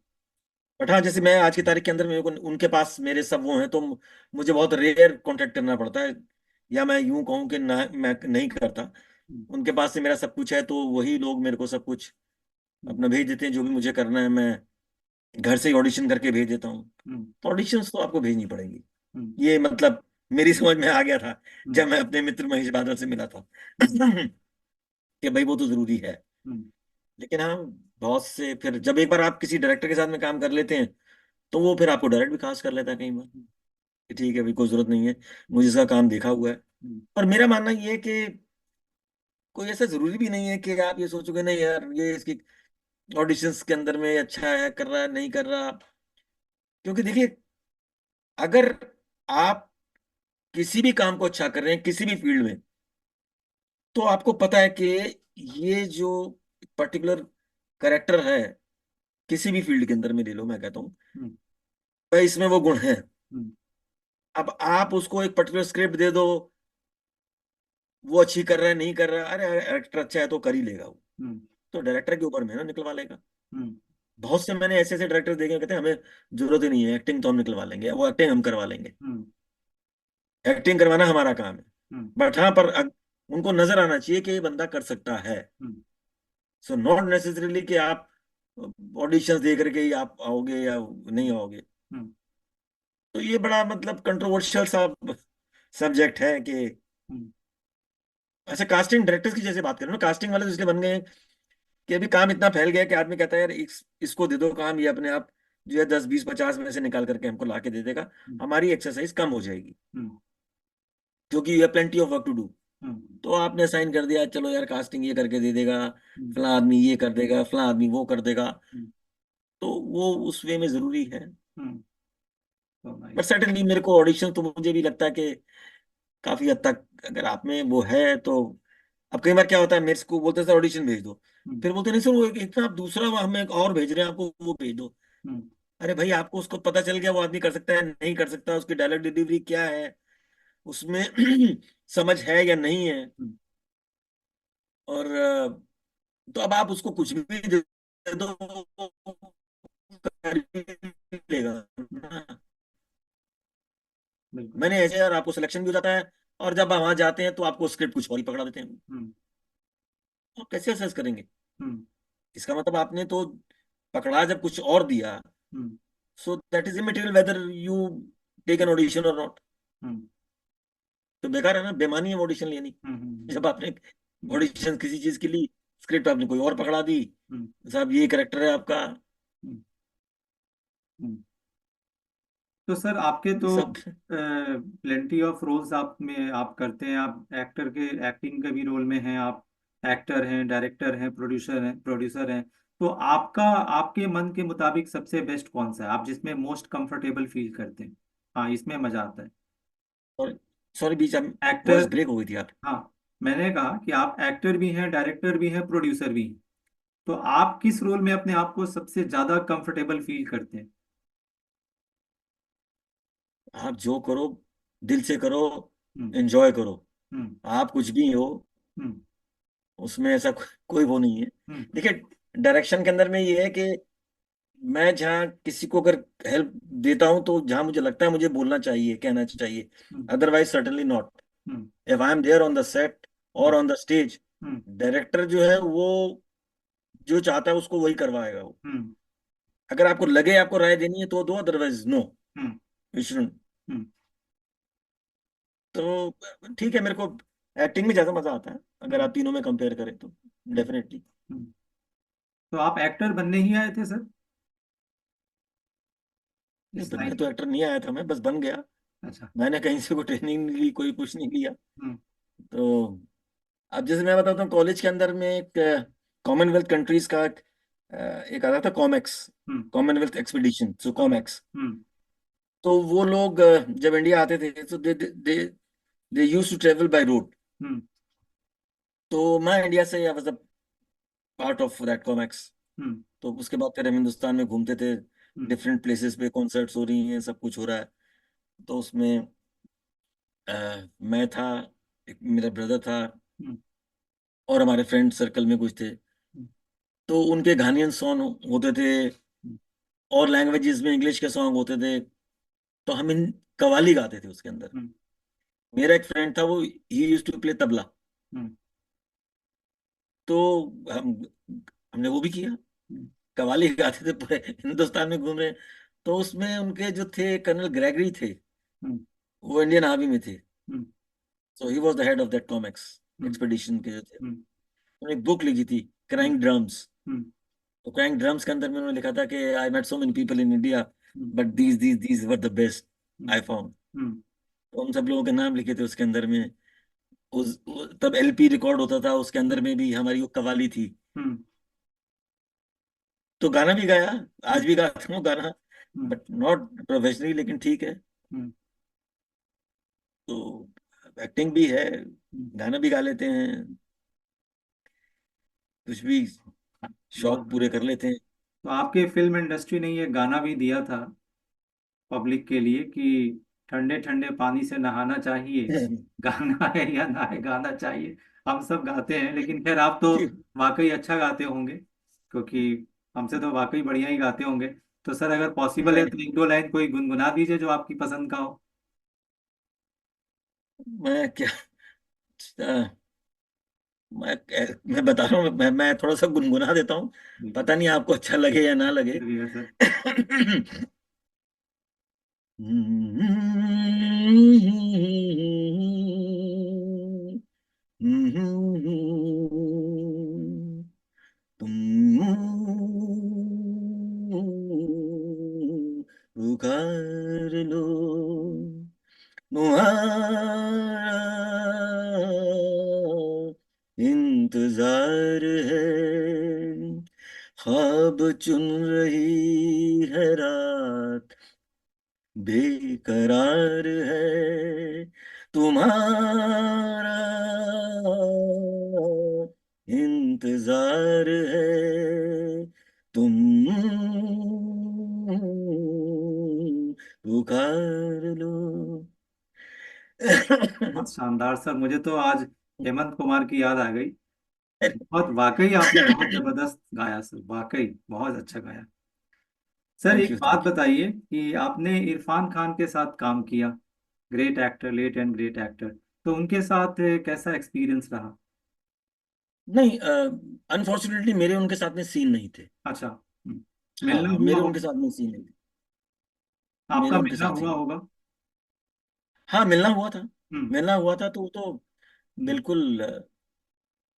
बट हाँ जैसे मैं आज की तारीख के अंदर मेरे को उनके पास मेरे सब वो हैं, तो मुझे बहुत रेयर कांटेक्ट करना पड़ता है, या मैं यूं कहूँ कि ना मैं नहीं करता, हम्म। उनके पास से मेरा सब कुछ है, तो वही लोग मेरे को सब कुछ हम्म। अपना भेज देते हैं, जो भी मुझे करना है मैं घर से ही ऑडिशन करके भेज देता हूँ। हम्म। तो ऑडिशंस तो आपको भेजनी पड़ेंगी, हम्म। ये मतलब मेरी समझ में आ गया था हम्म। जब मैं अपने मित्र महेश बादल से मिला था हम्म। कि भाई वो तो जरूरी है। हम्म। लेकिन हाँ बहुत से फिर जब एक बार आप किसी डायरेक्टर के साथ में काम कर लेते हैं तो वो फिर आपको डायरेक्ट भी खास कर लेता है कई बार, कि ठीक है अभी कोई जरूरत नहीं है, मुझे इसका काम देखा हुआ है। हम्म। और मेरा मानना ये है कि कोई ऐसा जरूरी भी नहीं है कि आप ये सोचोगे नहीं यार ये इसकी ऑडिशंस के अंदर में अच्छा है कर रहा है नहीं कर रहा, क्योंकि देखिए अगर आप किसी भी काम को अच्छा कर रहे हैं किसी भी फील्ड में, तो आपको पता है कि ये जो पर्टिकुलर करेक्टर है, किसी भी फील्ड के अंदर में ले लो, मैं कहता हूँ हम्म, भाई इसमें वो गुण है। हम्म, अब आप उसको एक पर्टिकुलर स्क्रिप्ट दे दो, वो अच्छी कर रहा है नहीं कर रहा है, अरे एक्टर अच्छा है तो कर ही लेगा वो। हम्म, तो डायरेक्टर के ऊपर मेहनत निकलवा लेगा। हम्म, बहुत से मैंने ऐसे ऐसे डायरेक्टर देखे हैं, कहते हैं हमें जरूरत ही नहीं है एक्टिंग, तो हम निकलवा लेंगे, वो एक्टिंग हम करवा लेंगे, हम्म, एक्टिंग करवाना हमारा काम है। हम्म, बट हाँ, पर उनको नजर आना चाहिए कि ये बंदा कर सकता है। हम्म, सो नॉट नेसेसरीली कि आप ऑडिशंस दे करके ही आप आओगे या नहीं आओगे। हम्म, तो ये बड़ा मतलब कंट्रोवर्शियल सा सब्जेक्ट है कि हम्म, ऐसे कास्टिंग डायरेक्टर्स की जैसे बात करें ना, कास्टिंग वाले तो इसलिए बन गए हैं कि अभी काम इतना फैल गया है कि आदमी कहता है यार इसको दे दो काम, ये अपने आप जो है 10 20 50 में से निकाल करके हमको ला के दे देगा, हम्म, हमारी एक्सरसाइज कम हो जाएगी, हम्म, क्योंकि you have plenty of work to do. Hmm, तो आपने साइन कर दिया, चलो यार कास्टिंग ये करके दे देगा, हम्म, फला आदमी ये कर देगा, फला आदमी वो कर देगा। हम्म, तो वो उस वे में जरूरी है। हम्म, तो बट नाइस। सर्टेनली मेरे को ऑडिशन तो मुझे भी लगता है कि काफी हद तक अगर आप में वो है तो। अब कई बार क्या होता है, मेरे को बोलते हैं सर ऑडिशन भेज दो, हम्म, फिर बोलते नहीं सर वो एक ना आप दूसरा हमें एक और भेज रहे हैं आपको, वो भेज दो। हम्म, अरे भाई आपको उसको पता चल गया वो आदमी कर सकता है नहीं कर सकता, उसकी डायलॉग डिलीवरी क्या है, उसमें समझ है या नहीं है। हम्म, और तो अब आप उसको कुछ भी दे दो, वो कर ही लेगा हम्म, ना। बिल्कुल। मैंने ऐसे यार आपको सिलेक्शन भी हो जाता है, और जब आप वहां जाते हैं तो आपको स्क्रिप्ट कुछ और ही पकड़ा देते हैं। हम्म, तो कैसे असेस करेंगे? हम्म, इसका मतलब आपने तो पकड़ा जब कुछ और दिया, hmm, so that is immaterial whether you take an audition or not. Hmm, तो बेकार है ना, बेमानी है ऑडिशन लेनी। हम्म, जब आपने बिल्कुल। ऑडिशन किसी चीज के लिए, स्क्रिप्ट आपने कोई और पकड़ा दी, हम्म, साहब ये करेक्टर है आपका, हम्म, हम्म। तो सर आपके ये तो सब। प्लेंटी ऑफ रोल्स आप में आप करते हैं, आप एक्टर के एक्टिंग के भी रोल में हैं, आप एक्टर हैं, डायरेक्टर हैं, प्रोड्यूसर हैं। तो आपका, आपके मन के मुताबिक सबसे बेस्ट कौन सा है, आप जिसमें मोस्ट कंफर्टेबल फील करते हैं? हाँ, इसमें मजा आता है। सॉरी, सॉरी बीच में वॉइस एक्टर। ब्रेक हो गई थी आप। हाँ, मैंने कहा कि आप एक्टर भी हैं, डायरेक्टर भी हैं, प्रोड्यूसर भी हैं। तो आप किस रोल में अपने आप को सबसे ज्यादा कंफर्टेबल फील करते हैं? आप जो करो दिल से करो, हम्म, एंजॉय करो, हम्म, आप कुछ भी हो, हम्म, उसमें ऐसा कोई वो नहीं है। हम्म, देखिए डायरेक्शन के अंदर में ये है कि मैं जहाँ किसी को अगर हेल्प देता हूँ तो जहाँ मुझे लगता है मुझे बोलना चाहिए कहना चाहिए, hmm, otherwise certainly not. Hmm, if I am there on the set or on the stage, hmm, director जो है वो जो चाहता है उसको वही करवाएगा वो। हम्म, अगर आपको लगे आपको राय देनी है तो दो, otherwise no, hmm, you shouldn't. Hmm, तो ठीक है, मेरे को एक्टिंग में ज्यादा मजा आता है अगर हम्म, आप तीनों में कंपेयर करें तो, हम्म, डेफिनेटली। हम्म। तो आप एक्टर बनने ही आए थे सर, नहीं इस बनने लाइन? तो एक्टर नहीं आया था मैं, बस बन गया। अच्छा। मैंने कहीं से कोई ट्रेनिंग नहीं ली, कोई कुछ नहीं लिया। हम्म, तो अब जैसे मैं बताता हूँ, कॉलेज के अंदर में एक कॉमनवेल्थ कंट्रीज का एक आता था Comex, hmm, commonwealth expedition, so hmm, Comex. Hmm, तो वो लोग जब इंडिया आते थे तो they used to travel by road. Hmm, तो मैं इंडिया से I was a part of that Comex. Hmm, तो उसके बाद फिर हम हिंदुस्तान में घूमते थे, हम्म, डिफरेंट प्लेसेस पे कॉन्सर्ट्स हो रही हैं, सब कुछ हो रहा है। तो उसमें मैं था, एक मेरा ब्रदर था, हम्म, और हमारे फ्रेंड सर्कल में कुछ थे। हम्म, तो उनके घानियन सॉन्ग होते थे, हम्म, और लैंग्वेजेस में इंग्लिश के सॉन्ग होते थे। तो हम इन कव्वाली गाते थे उसके अंदर। हम्म, मेरा एक फ्रेंड था, वो ही यूज टू प्ले तबला। हम्म, तो हम हमने वो भी किया, हम्म, कव्वाली गाते थे, पूरे हिंदुस्तान में घूम रहे। तो उसमें उनके जो थे कर्नल ग्रेगरी थे, हम्म, वो इंडियन आर्मी में थे। Hmm, so he was the head of that comics hmm, expedition के जो थे। हम्म, उन्होंने एक बुक लिखी थी, हम्म, क्राइंग ड्रम्स। हम्म, तो क्राइंग ड्रम्स के अंदर में उन्होंने लिखा था कि I met so many people in India, hmm, but these were the best hmm, I found. Hmm, तो उन सब लोगों के नाम लिखे थे उसके अंदर में। तब एलपी रिकॉर्ड होता था, उसके अंदर में भी हमारी वो कवाली थी। हम्म, तो गाना भी गाया, हम्म, आज भी गाता हूँ गाना, हम्म, बट नॉट प्रोफेशनली, लेकिन ठीक है। हम्म, तो एक्टिंग भी है, हम्म, गाना भी गा लेते हैं। कुछ भी बहुत शौक पूरे बढ़िया। कर लेते हैं। तो आपके फिल्म इंडस्ट्री ने ये गाना भी दिया था पब्लिक के लिए कि ठंडे ठंडे पानी से नहाना चाहिए, गाना है या ना है गाना चाहिए। हम सब गाते हैं, लेकिन खैर आप तो कि वाकई अच्छा गाते होंगे, क्योंकि हमसे तो वाकई बढ़िया ही गाते होंगे। तो सर अगर पॉसिबल है नहीं, तो एक दो लाइन कोई गुनगुना दीजिए जो आपकी पसंद का हो। मैं क्या, मैं बता रहा हूँ, मैं थोड़ा सा गुनगुना देता हूँ। बिल्कुल। पता नहीं आपको अच्छा लगे या ना लगे। फिर भी है सर। तुम पुकार लो, तुम्हारा इंतजार है, ख्वाब चुन रही है रात, बेकरार है तुम्हारा इंतजार है, तुम पुकार लो। बहुत शानदार सर, मुझे तो आज हेमंत कुमार की याद आ गई। बहुत वाकई आपने बहुत जबरदस्त गाया सर, वाकई बहुत अच्छा गाया। सर थैंक एक यू, बात थैंक यू। बताइए कि आपने इरफान खान के साथ काम किया, great actor, late and great actor, तो उनके साथ कैसा एक्सपीरियंस रहा? नहीं, अनफॉर्चुनेटली मेरे उनके साथ में सीन नहीं थे। अच्छा। हाँ मिलना हाँ, हुआ मेरे उनके होगा, साथ में सीन नहीं थे। मेरे आपका उनके मिलना साथ ही हुआ नहीं। होगा। हाँ, मिलना हुआ था। हम्म। मिलना हुआ था तो वो तो हम्म। बिल्कुल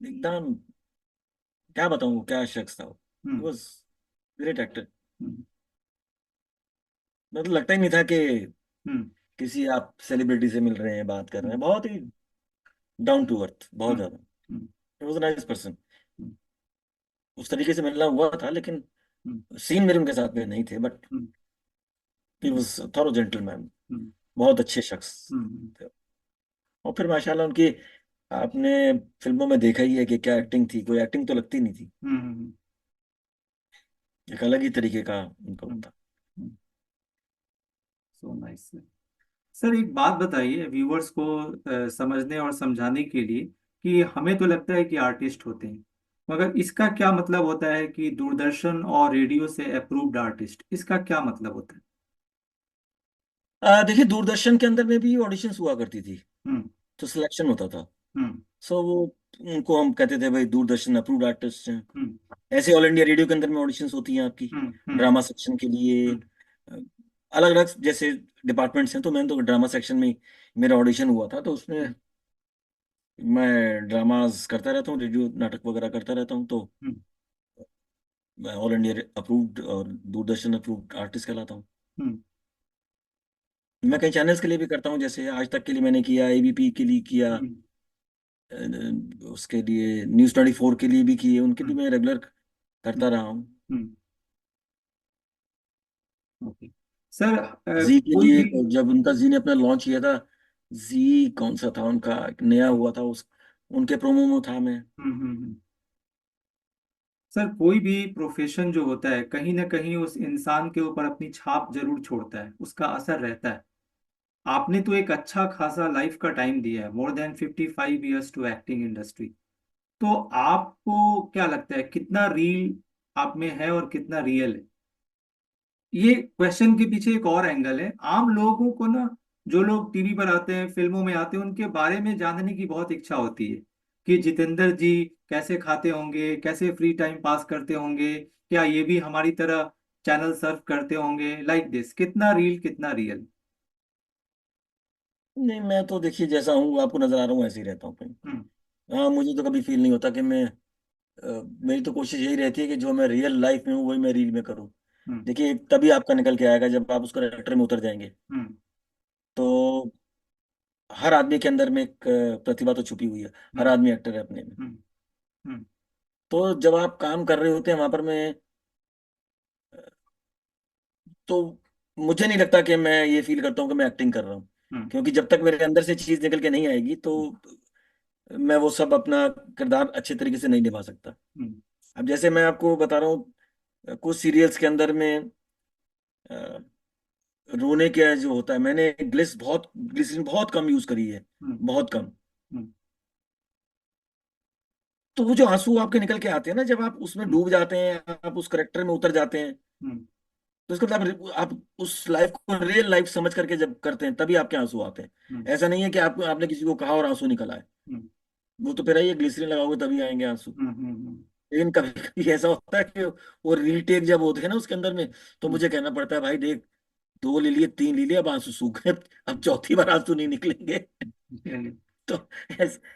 एकदम, क्या बताऊँ वो क्या शख्स था वो। हम्म। बस ग्रेट एक्टर। हम्म। मतलब लगता ही नहीं था कि हम्म। किसी आप सेलिब्रिटी से मिल रहे हैं, बात कर रहे हैं। हम्म। बहुत ही डाउन टू अर्थ, बहुत हम्म। ज्यादा। Hmm. He was a nice person. Hmm. उस तरीके से मिलना हुआ था, लेकिन हम्म। सीन मेरे उनके साथ में नहीं थे। But hmm. He hmm. Was thorough gentleman, hmm. बहुत अच्छे शख्स हम्म। थे। और फिर माशाल्लाह उनकी, आपने फिल्मों में देखा ही है कि क्या एक्टिंग थी। कोई एक्टिंग तो लगती नहीं थी। हम्म। हम्म। एक अलग ही तरीके का उनका वो हम्म। था। सो नाइस। सर एक बात बताइए व्यूवर्स को समझने और समझाने के लिए, कि हमें तो लगता है कि आर्टिस्ट होते हैं, मगर इसका क्या मतलब होता है कि दूरदर्शन और रेडियो से अप्रूव्ड आर्टिस्ट, इसका क्या मतलब होता है? देखिए, दूरदर्शन के अंदर में भी ऑडिशंस हुआ करती थी, हम्म। तो सिलेक्शन होता था। हम्म। सो वो, उनको हम कहते थे भाई दूरदर्शन अप्रूव्ड आर्टिस्ट हैं। हम्म। ऐसे ऑल इंडिया रेडियो के अंदर में ऑडिशंस होती हैं आपकी, हम्म। हम्म। ड्रामा सेक्शन के लिए। हम्म। अलग अलग जैसे डिपार्टमेंट्स हैं, तो मैंने तो ड्रामा सेक्शन में मेरा ऑडिशन हुआ था, तो उसमें मैं ड्रामाज करता रहता हूँ, रेडियो नाटक वगैरह करता रहता हूँ। तो हम्म। मैं ऑल इंडिया अप्रूव्ड और दूरदर्शन अप्रूव्ड आर्टिस्ट कहलाता हूँ। हम्म। मैं कई चैनल्स के लिए भी करता हूँ, जैसे आज तक के लिए मैंने किया, एबीपी के लिए किया, हम्म। उसके लिए News 24 के लिए भी किए, उनके भी हम्म। मैं रेगुलर हम्म। करता रहा हूँ। हम्म। ओके सर, जी के कोई लिए, भी। जब उनका जी ने अपना लॉन्च किया था, जी कौन सा था उनका, एक नया हुआ था, उस उनके प्रोमो में था मैं। हम्म। सर कोई भी प्रोफेशन जो होता है कहीं ना कहीं उस इंसान के ऊपर अपनी छाप जरूर छोड़ता है, उसका असर रहता है। आपने तो एक अच्छा खासा लाइफ का टाइम दिया है, more than 55 years to acting industry. तो आपको क्या लगता है कितना रील आप में है और कितना रियल है? ये क्वेश्चन के पीछे एक और एंगल है। आम लोगों को ना, जो लोग टीवी पर आते हैं, फिल्मों में आते हैं, उनके बारे में जानने की बहुत इच्छा होती है कि जितेंद्र जी कैसे खाते होंगे, कैसे फ्री टाइम पास करते होंगे, क्या ये भी हमारी तरह चैनल सर्फ करते होंगे, लाइक दिस, कितना रील कितना रियल? नहीं, मैं तो देखिए जैसा हूँ आपको नजर आ रहा हूँ ऐसे ही रहता हूँ कहीं। हम्म। हाँ, मुझे तो कभी फील नहीं होता कि मैं, मेरी तो कोशिश यही रहती है कि जो मैं रियल लाइफ में हूँ वही मैं रील में करूँ। हम्म। देखिए, तभी आपका निकल के आएगा जब आप उसको कैरेक्टर में उतर जाएंगे। हम्म। तो हर आदमी के अंदर में एक प्रतिभा तो छुपी हुई है। हर हम्म। आदमी एक्टर है अपने में। हम्म। हम्म। तो जब आप काम कर रहे होते हैं वहां पर, मैं, तो मुझे नहीं लगता कि मैं ये फील करता हूँ कि मैं एक्टिंग कर रहा हूँ। हम्म। क्योंकि जब तक मेरे अंदर से चीज निकल के नहीं आएगी, तो मैं वो सब अपना किरदार अच्छे तरीके से नहीं निभा सकता। हम्म, अब जैसे मैं आपको बता रहा हूँ, कुछ सीरियल्स के अंदर में अ, रोने का जो होता है, मैंने ग्लिसरीन बहुत कम यूज करी है, हम्म, बहुत कम। हम्म, तो वो जो आंसू आपके निकल के आते हैं ना, जब आप उसमें हम्म, डूब जाते हैं, आप उस करेक्टर में उतर जाते हैं, हम्म, तो इसका मतलब आप उस लाइफ को रियल लाइफ समझ करके जब करते हैं तभी आपके आंसू आते हैं। हम्म, ऐसा नहीं है कि आपने किसी को कहा और आंसू निकल आए। हम्म, वो तो फिर ये ग्लिसरीन लगाओगे तभी आएंगे आंसू। हम्म, हम्म, हम्म, लेकिन कभी कभी ऐसा होता है कि वो रीटेक जब होते हैं ना उसके अंदर में, तो हम्म, मुझे कहना पड़ता है, भाई देख, दो ले लिए, तीन ले लिए, अब आंसू सूख गए, अब चौथी बार आंसू नहीं निकलेंगे। really, तो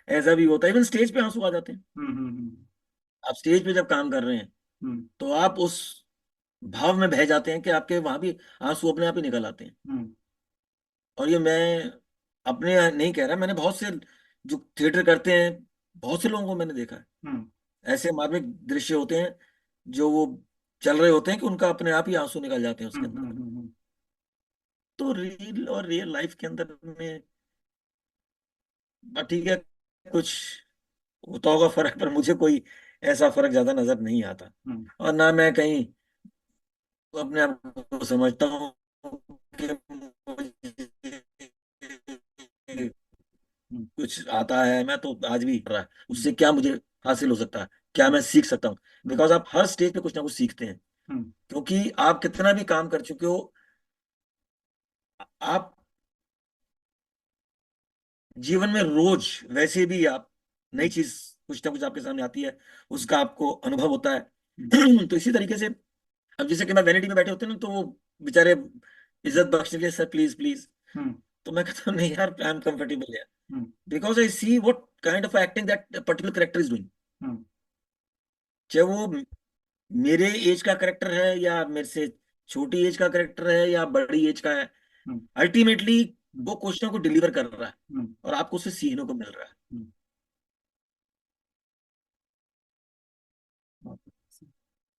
ऐसा भी होता है, इवन स्टेज पे आंसू आ जाते हैं। हम्म, हम्म, आप स्टेज पे जब काम कर रहे हैं हम्म, तो आप उस भाव में बह जाते हैं कि आपके वहां भी आंसू अपने आप ही निकल आते हैं। हम्म, और ये मैं अपने यहाँ नहीं कह रहा, मैंने बहुत से जो थिएटर करते हैं, बहुत से लोगों को मैंने देखा है। हम्म, ऐसे मार्मिक दृश्य होते हैं जो वो चल रहे होते हैं कि उनका अपने आप ही आंसू निकल जाते हैं उसके हम्म, अंदर। हम्म, तो रील और रियल लाइफ के अंदर में ठीक है, कुछ होता होगा फर्क, पर मुझे कोई ऐसा फर्क ज्यादा नजर नहीं आता। हम्म, और ना मैं कहीं अपने आप को समझता हूँ कि मुझे हम्म, कुछ आता है। मैं तो आज भी कर रहा है, उससे क्या मुझे हासिल हो सकता है, क्या हम्म, मैं सीख सकता हूँ। हम्म, बिकॉज आप हर स्टेज पे कुछ ना कुछ सीखते हैं, हम्म, क्योंकि आप कितना भी काम कर चुके हो, आप जीवन में रोज वैसे भी आप नई हम्म, चीज कुछ ना कुछ आपके सामने आती है, उसका आपको अनुभव होता है। हम्म, तो इसी तरीके से अब जैसे कि मैं वैनिटी में बैठे होते हैं ना, तो वो बेचारे इज्जत बख्शने के लिए, सर प्लीज प्लीज, हम्म, तो मैं कहता हूँ नहीं यार, आई एम कंफर्टेबल है, hmm, because I see what kind of acting that particular character is doing. Hmm, चाहे वो मेरे एज का करेक्टर है, या मेरे से छोटी एज का करेक्टर है, या बड़ी एज का है, हम्म, अल्टीमेटली हम्म, वो क्वेश्चन को डिलीवर कर रहा है हम्म, और आपको उससे सीखने को मिल रहा है। हम्म,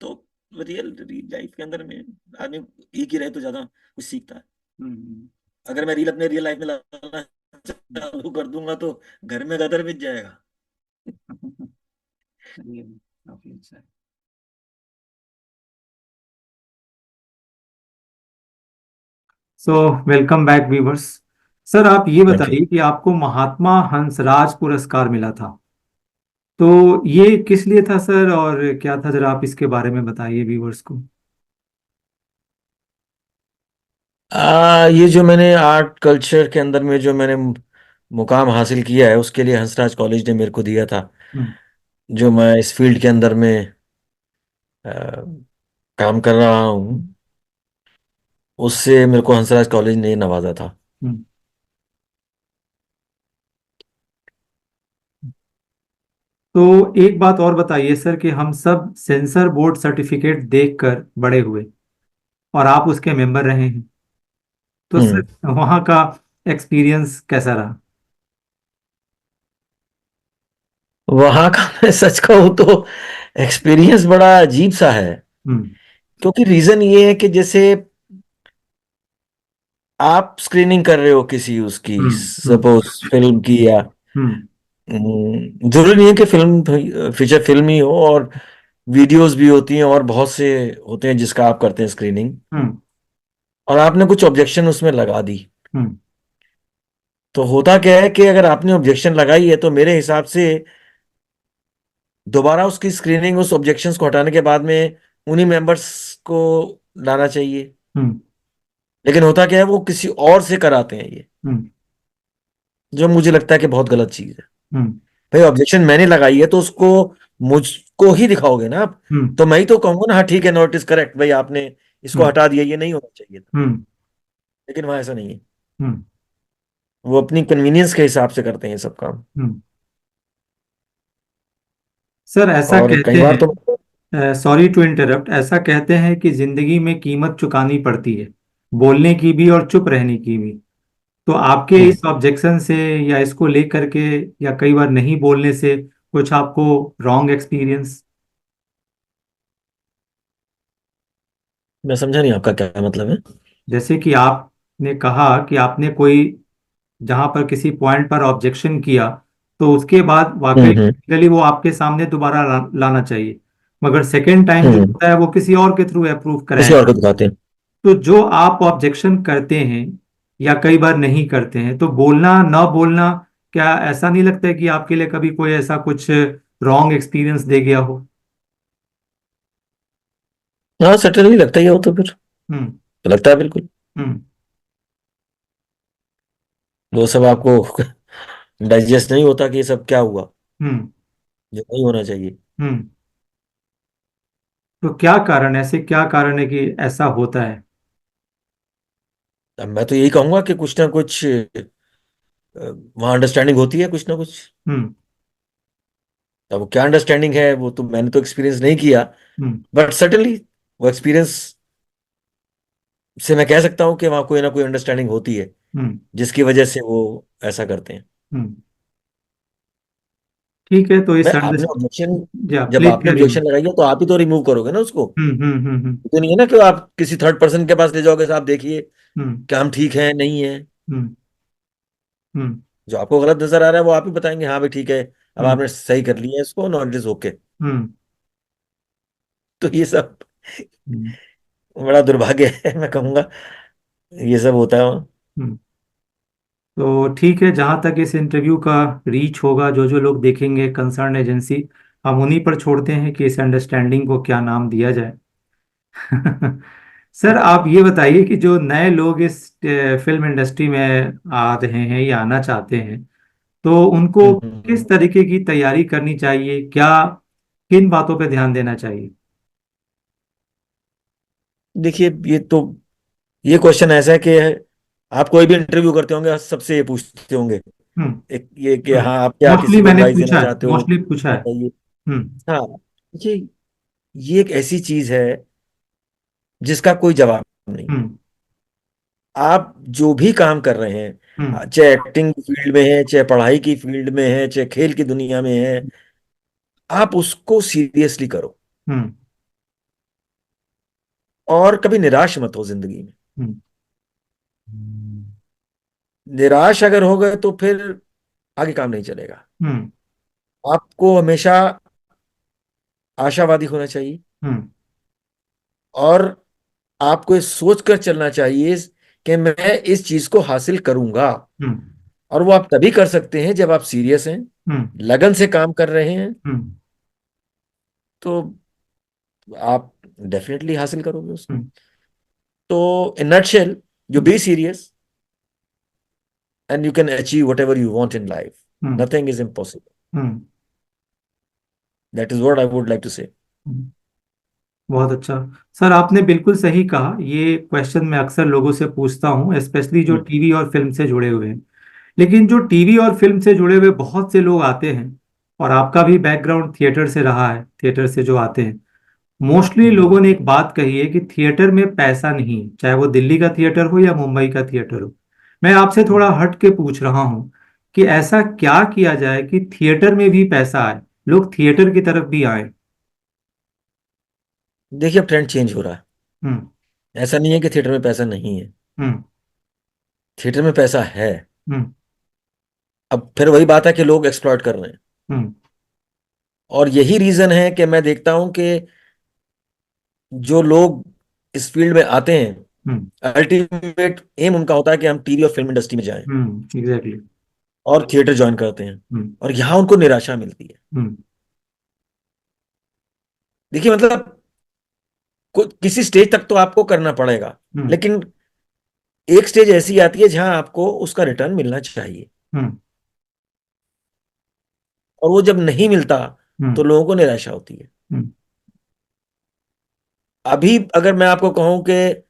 तो रियल लाइफ के अंदर में आदमी एक ही रहे तो ज्यादा कुछ सीखता है। हम्म, अगर मैं रील अपने रियल लाइफ में लगाना चालू कर दूंगा तो घर में गदर बिछ जाएगा। चलिए, काफी अच्छा है। So welcome back viewers. Sir आप ये थैंक यू। बताइए कि आपको महात्मा हंसराज पुरस्कार मिला था, तो ये किस लिए था सर, और क्या था, जरा आप इसके बारे में बताइए व्यूवर्स को। ये जो मैंने आर्ट कल्चर के अंदर में जो मैंने मुकाम हासिल किया है, उसके लिए हंसराज कॉलेज ने मेरे को दिया था। हम्म, जो मैं इस फील्ड के अंदर में अ, काम कर रहा हूँ, उससे मेरे को हंसराज कॉलेज ने नवाजा था। हम्म। तो एक बात और बताइए सर कि हम सब सेंसर बोर्ड सर्टिफिकेट देखकर बड़े हुए और आप उसके मेंबर रहे हैं, तो सर हम्म। वहाँ का एक्सपीरियंस कैसा रहा। वहां का मैं सच कहूँ तो एक्सपीरियंस बड़ा अजीब सा है। हम्म, क्योंकि रीजन ये है कि जैसे आप स्क्रीनिंग कर रहे हो किसी उसकी, हम्म, हम्म, सपोज फिल्म की, या हम्म, जरूरी नहीं है कि फिल्म फीचर फिल्म ही हो, और वीडियोस भी होती हैं और बहुत से होते हैं जिसका आप करते हैं स्क्रीनिंग, हम्म, और आपने कुछ ऑब्जेक्शन उसमें लगा दी। हम्म, तो होता क्या है कि अगर आपने ऑब्जेक्शन लगाई है तो मेरे हिसाब से दोबारा उसकी स्क्रीनिंग उस ऑब्जेक्शंस को हटाने के बाद में उन्हीं मेंबर्स को लाना चाहिए। हम्म, लेकिन होता क्या है, वो किसी और से कराते हैं ये, हम्म, जो मुझे लगता है कि बहुत गलत चीज है। हम्म, भाई ऑब्जेक्शन मैंने लगाई है तो उसको मुझको ही दिखाओगे ना आप। हम्म, तो मैं ही तो कहूंगा ना, हाँ ठीक है, नोट इज करेक्ट, भाई आपने इसको हम्म, हटा दिया, ये नहीं होना चाहिए था। हम्म, लेकिन वहां ऐसा नहीं है, हम्म। वो अपनी कन्वीनियंस के हिसाब से करते हैं ये सब काम। हम्म। सर ऐसा और कई कहते बार तो हैं, सॉरी टू इंटरप्ट, ऐसा कहते हैं कि जिंदगी में कीमत चुकानी पड़ती है, बोलने की भी और चुप रहने की भी। तो आपके हम्म, इस ऑब्जेक्शन से या इसको लेकर के या कई बार नहीं बोलने से कुछ आपको रॉन्ग एक्सपीरियंस। मैं समझा नहीं आपका क्या मतलब है। जैसे कि आपने कहा कि आपने कोई जहां पर किसी पॉइंट पर ऑब्जेक्शन किया, तो उसके बाद वाकई हम्म। टेक्निकली वो आपके सामने दोबारा लाना चाहिए। मगर सेकेंड टाइम जो हम्म। होता है वो किसी और के थ्रू अप्रूव किसी कराया और को जाता है। दिखाते हैं। तो जो आप ऑब्जेक्शन करते हैं या कई बार नहीं करते हैं, तो बोलना ना बोलना, क्या ऐसा नहीं लगता है कि आपके लिए कभी कोई ऐसा कुछ रॉन्ग एक्सपीरियंस दे गया हो? हाँ, सटल नहीं लगता ही है वो तो फिर। हम्म। तो लगता है बिल्कुल। हम्म। वो सब आपको डाइजेस्ट नहीं होता कि ये सब क्या हुआ, हम्म। जो नहीं होना चाहिए। हम्म। तो क्या कारण, ऐसे क्या कारण है कि ऐसा होता है? अब मैं तो यही कहूंगा कि कुछ ना कुछ वहाँ अंडरस्टैंडिंग होती है, कुछ ना कुछ। हम्म। अब वो क्या अंडरस्टैंडिंग है वो तो मैंने तो एक्सपीरियंस नहीं किया, हम्म। बट सर्टेनली वो एक्सपीरियंस से मैं कह सकता हूँ कि वहाँ कोई ना कोई अंडरस्टैंडिंग होती है, हम्म। जिसकी वजह से वो ऐसा करते हैं। हम्म। ठीक है, तो मैं इस आपने अंडरस्टैंड, ऑब्जेक्शन या जब प्लीज आपने कंटिन्यू। ऑब्जेक्शन लगाई है तो आप ही तो रिमूव करोगे ना उसको। हम्म। हम्म। हम्म। तो नहीं है ना कि आप किसी थर्ड पर्सन के पास ले जाओगे, साहब देखिए हम्म। क्या हम ठीक है नहीं है। हम्म। हम्म। जो आपको गलत नजर आ रहा है वो आप ही बताएंगे, हाँ भाई ठीक है, अब हम्म। आपने सही कर लिया है इसको, नॉट इट इज ओके। हम्म। तो ये सब हम्म। बड़ा दुर्भाग्य है, मैं कहूंगा ये सब होता है वहाँ। हम्म। तो ठीक है, जहाँ तक इस इंटरव्यू का रीच होगा, जो जो लोग देखेंगे, कंसर्न एजेंसी, हम उन्हीं पर छोड़ते हैं कि इस अंडरस्टैंडिंग को क्या नाम दिया जाए। सर, आप ये बताइए कि जो नए लोग इस फिल्म इंडस्ट्री में आ रहे हैं या आना चाहते हैं, तो उनको किस हम्म। तरीके की तैयारी करनी चाहिए, क्या किन बातों पे ध्यान देना चाहिए? देखिए ये क्वेश्चन ऐसा है कि आप कोई भी इंटरव्यू करते होंगे सबसे ये पूछते होंगे, हम्म। एक ये कि हम्म। हाँ आप क्या मोस्टली किसी को मैंने एडवाइस देना पूछा है, चाहते हो, मोस्टली पूछा है। बताइए। हम्म। हाँ, ये एक ऐसी चीज है जिसका कोई जवाब नहीं है। हम्म। आप जो भी काम कर रहे हम्म। हैं, चाहे एक्टिंग फील्ड में है, चाहे पढ़ाई की फील्ड में है, चाहे खेल की दुनिया में है, आप उसको सीरियसली करो हम्म। और कभी निराश मत हो जिंदगी में। हम्म। निराश अगर हो गए तो फिर आगे काम नहीं चलेगा। हम्म। आपको हमेशा आशावादी होना चाहिए हम्म। और आपको ये सोच कर चलना चाहिए कि मैं इस चीज को हासिल करूंगा। हम्म। और वो आप तभी कर सकते हैं जब आप सीरियस हैं, हम्म। लगन से काम कर रहे हैं, हम्म। तो आप डेफिनेटली हासिल करोगे उसको। हम्म। तो in nutshell, you be serious and you can achieve whatever you want in life. Hmm. Nothing is impossible. Hmm. That is what I would like to say. हम्म। बहुत अच्छा। सर, आपने बिल्कुल सही कहा। ये क्वेश्चन मैं अक्सर लोगों से पूछता हूँ, स्पेशली जो हम्म। टीवी और फिल्म से जुड़े हुए हैं। लेकिन जो टीवी और फिल्म से जुड़े हुए बहुत से लोग आते हैं, और आपका भी बैकग्राउंड थिएटर से रहा है, थिएटर से जो आते हैं, मोस्टली हम्म। लोगों ने एक बात कही है कि थिएटर में पैसा नहीं है, चाहे वो दिल्ली का थिएटर हो या मुंबई का थिएटर हो। मैं आपसे थोड़ा हट के पूछ रहा हूँ कि ऐसा क्या किया जाए कि थिएटर में भी पैसा आए, लोग थिएटर की तरफ भी आए? देखिए अब ट्रेंड चेंज हो रहा है। हम्म। ऐसा नहीं है कि थिएटर में पैसा नहीं है, हम्म। थिएटर में पैसा है। हम्म। अब फिर वही बात है कि लोग एक्सप्लॉइट कर रहे हैं। हम्म। और यही रीजन है कि मैं देखता हूं कि जो लोग इस फील्ड में आते हैं, हम्म। अल्टीमेट एम उनका होता है कि हम टीवी और फिल्म इंडस्ट्री में जाएं हम्म। एग्जैक्टली। और थिएटर ज्वाइन करते हैं, हम्म। और यहां उनको निराशा मिलती है। हम्म। देखिए मतलब किसी स्टेज तक तो आपको करना पड़ेगा, हम्म। लेकिन एक स्टेज ऐसी आती है जहां आपको उसका रिटर्न मिलना चाहिए। हम्म। और वो जब नहीं मिलता तो हम्म। लोगों को निराशा होती है। हम्म। अभी अगर मैं आपको कहूं कि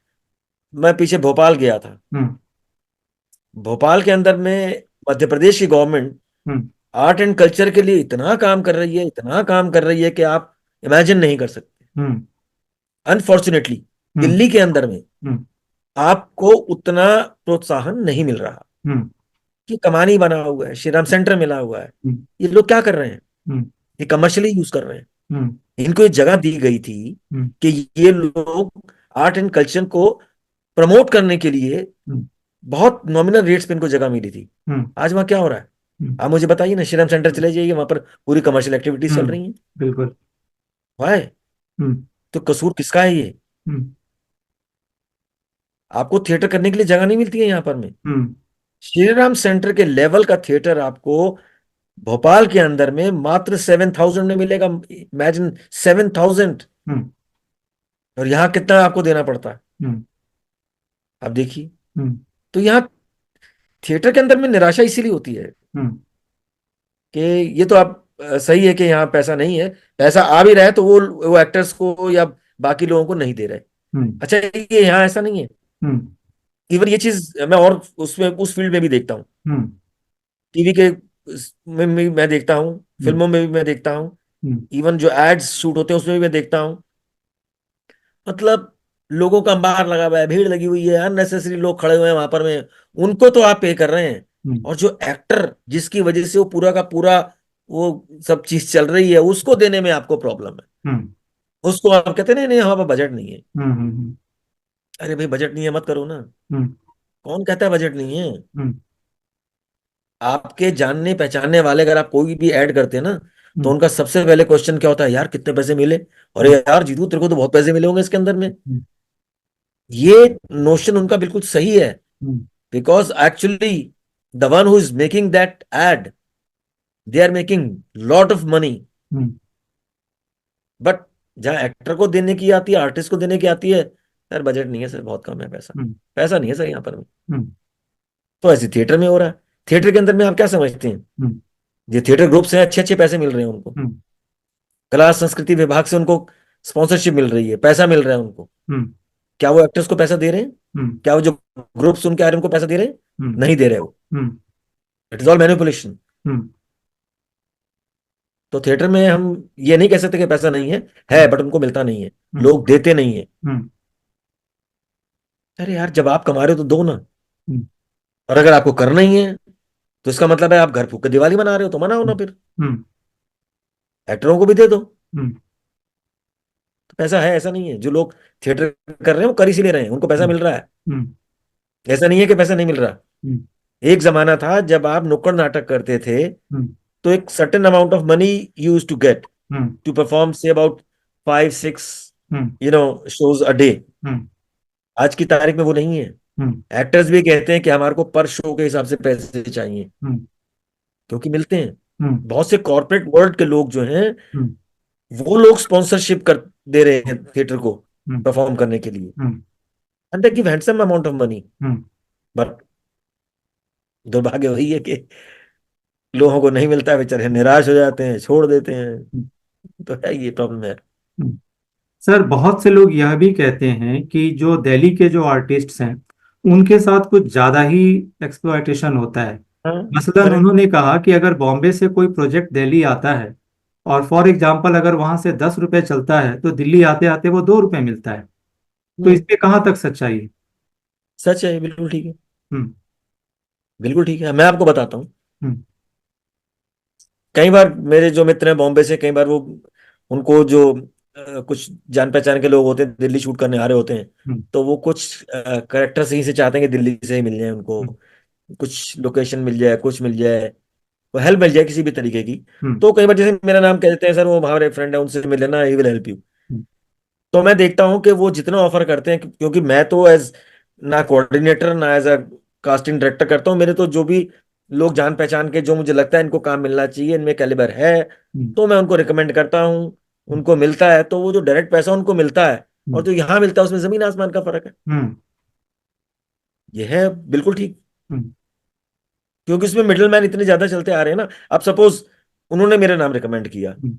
मैं पीछे भोपाल गया था, हम्म। भोपाल के अंदर में मध्य प्रदेश की government hmm. Art and culture के लिए इतना काम कर रही है, इतना काम कर रही है कि आप इमेजिन नहीं कर सकते। हम्म। अनफॉर्चुनेटली हम्म। दिल्ली के अंदर में हम्म। आपको उतना प्रोत्साहन नहीं मिल रहा। हम्म। कि कमानी बना हुआ है, श्री राम सेंटर मिला हुआ है, हम्म। ये लोग क्या कर रहे हैं, हम्म। ये कमर्शियली यूज कर रहे हैं। हम्म। इनको एक जगह दी गई थी हम्म। कि ये लोग आर्ट एंड कल्चर को प्रमोट करने के लिए हम्म। बहुत नॉमिनल रेट्स पे इनको जगह मिली थी। हम्म। आज वहां क्या हो रहा है, आप मुझे बताइए ना, श्रीराम सेंटर चले जाइए, वहां पर पूरी कमर्शियल एक्टिविटीज चल हम्म, रही हैं। बिल्कुल। वाह। हम्म, तो कसूर किसका है ये? हम्म, आपको थिएटर करने के लिए जगह नहीं मिलती है यहाँ पर में। हम्म, श्रीराम सेंटर के लेवल का थिएटर आपको भोपाल के अंदर में मात्र 7,000 में मिलेगा। इमेजिन, 7,000। हम्म, और यहाँ कितना आपको देना पड़ता है, हम्म, आप देखिए। हम्म, तो यहाँ थिएटर के अंदर में निराशा इसीलिए होती है हम्म, कि कि ये तो आप सही है कि यहाँ पैसा नहीं है, पैसा आ भी रहा है तो वो एक्टर्स को या बाकी लोगों को नहीं दे रहे। हम्म, अच्छा, ये यहाँ ऐसा नहीं है। हम्म, इवन ये चीज मैं और उसमें उस फील्ड में भी देखता हूँ। हम्म, टीवी के में भी मैं देखता हूँ, हम्म, फिल्मों में भी मैं देखता हूँ, हम्म, इवन जो एड्स शूट होते हैं उसमें भी मैं देखता हूँ। मतलब लोगों का अंबार लगा हुआ है, भीड़ लगी हुई है, अननेसेसरी लोग खड़े हुए हैं वहां पर में, उनको तो आप पे कर रहे हैं। हम्म, और जो एक्टर जिसकी वजह से वो पूरा का पूरा वो सब चीज चल रही है, उसको देने में आपको प्रॉब्लम है। हम्म, उसको आप कहते हैं नहीं नहीं हमारे पास बजट नहीं है। हम्म, हम्म, अरे भाई, बजट नहीं है मत करो ना। हम्म, कौन कहता है बजट नहीं है? हम्म, आपके जानने पहचानने वाले अगर आप कोई भी ऐड करते हैं ना, तो हम्म, उनका सबसे पहले क्वेश्चन क्या होता है, यार कितने पैसे मिले? अरे हम्म, यार जीतू, तेरे को तो बहुत पैसे मिले होंगे इसके अंदर में। हम्म, ये नोशन उनका बिल्कुल सही है, hmm, because actually the one who is making that ad, they are making lot of money. Hmm, but जहां एक्टर को देने की आती है, आर्टिस्ट को देने की आती है, सर बजट नहीं है सर, बहुत कम है पैसा। हम्म, पैसा नहीं है सर यहाँ पर। हम्म, तो ऐसे थिएटर में हो रहा है। थिएटर के अंदर में आप क्या समझते हैं? हम्म, ये थिएटर ग्रुप्स हैं, अच्छे अच्छे पैसे मिल रहे हैं उनको, हम्म, कला संस्कृति विभाग से उनको स्पॉन्सरशिप मिल रही है, पैसा मिल रहा है उनको। हम्म, क्या वो एक्टर्स को पैसा दे रहे हैं? हम्म, क्या वो जो ग्रुप्स उनके आ रहे हैं उनको पैसा दे रहे हैं? हम्म, नहीं दे रहे वो। हम्म, इट इज ऑल मैनिपुलेशन। हम्म, तो थिएटर में हम ये नहीं कह सकते कि पैसा नहीं है हम्म, बट उनको मिलता नहीं है, हम्म, लोग देते नहीं है। हम्म, अरे यार, जब आप कमा रहे हो तो दो ना। हम्म, और अगर आपको करना ही है तो इसका मतलब है आप घर फूक के दिवाली मना रहे हो, तो मनाओ ना फिर। हम्म, एक्टरों को भी दे दो। हम्म, तो पैसा है, ऐसा नहीं है। जो लोग थिएटर कर रहे हैं वो कर इसीलिए रहे हैं, उनको पैसा हम्म, मिल रहा है। हम्म, ऐसा नहीं है कि पैसा नहीं मिल रहा। हम्म, एक जमाना था जब आप नुक्कड़ नाटक करते थे, हम्म, तो एक certain amount of money use to get hmm, to perform say about 5 6 hmm, shows a day. Hmm, आज की तारीख में वो नहीं है। हम्म, एक्टर्स भी कहते हैं कि हमारे को पर शो के हिसाब से पैसे चाहिए, हम्म, क्योंकि मिलते हैं। हम्म, बहुत से कॉर्पोरेट वर्ल्ड के लोग जो हैं, हम्म, वो लोग स्पॉन्सरशिप कर दे रहे हैं थिएटर को हम्म, परफॉर्म करने के लिए, hmm, and they give handsome amount of money. Hmm, but दुर्भाग्य वही है कि लोगों को नहीं मिलता है, बेचारे निराश हो जाते हैं, छोड़ देते हैं। तो है, ये प्रॉब्लम है। हम्म। सर, बहुत से लोग यह भी कहते हैं कि जो दिल्ली के जो आर्टिस्ट्स हैं उनके साथ कुछ ज्यादा ही एक्सप्लॉयटेशन होता है। हाँ, मसलन करेक्ट। उन्होंने कहा कि अगर बॉम्बे से कोई प्रोजेक्ट दिल्ली आता है और फॉर एग्जांपल अगर वहां से 10 रुपए चलता है तो दिल्ली आते आते वो 2 रुपए मिलता है। तो हम्म, इसमें कहाँ तक सच्चाई है? सच है, बिल्कुल ठीक है। हम्म, बिल्कुल ठीक है, मैं आपको बताता हूँ। हम्म, कई बार मेरे जो मित्र हैं बॉम्बे से, कई बार वो उनको जो कुछ जान पहचान के लोग होते हैं दिल्ली शूट करने आ रहे होते हैं, हम्म, तो वो कुछ करेक्टर्स यहीं से चाहते हैं कि दिल्ली से ही मिल जाए उनको, हम्म, कुछ लोकेशन मिल जाए, कुछ मिल जाए, वो हेल्प मिल जाए किसी भी तरीके की। हम्म, तो कई बार जैसे मेरा नाम कह देते हैं, सर वो हमारे फ्रेंड है उनसे मिल लेना, ही विल हेल्प यू। हम्म, तो मैं देखता हूँ कि वो जितना ऑफर करते हैं, क्योंकि मैं तो एज ना कोऑर्डिनेटर ना एज अ कास्टिंग डायरेक्टर करता हूँ, मेरे तो जो भी लोग जान पहचान के जो मुझे लगता है इनको काम मिलना चाहिए, इनमें कैलिबर है, हम्म, तो मैं उनको रिकमेंड करता हूँ। उनको मिलता है तो वो जो डायरेक्ट पैसा उनको मिलता है और हम्म, जो यहाँ मिलता है उसमें जमीन आसमान का फर्क है। हम्म, ये है बिल्कुल ठीक। हम्म, क्योंकि इसमें मिडिल मैन इतने ज्यादा चलते आ रहे हैं ना। अब सपोज उन्होंने मेरा नाम रिकमेंड किया, हम्म,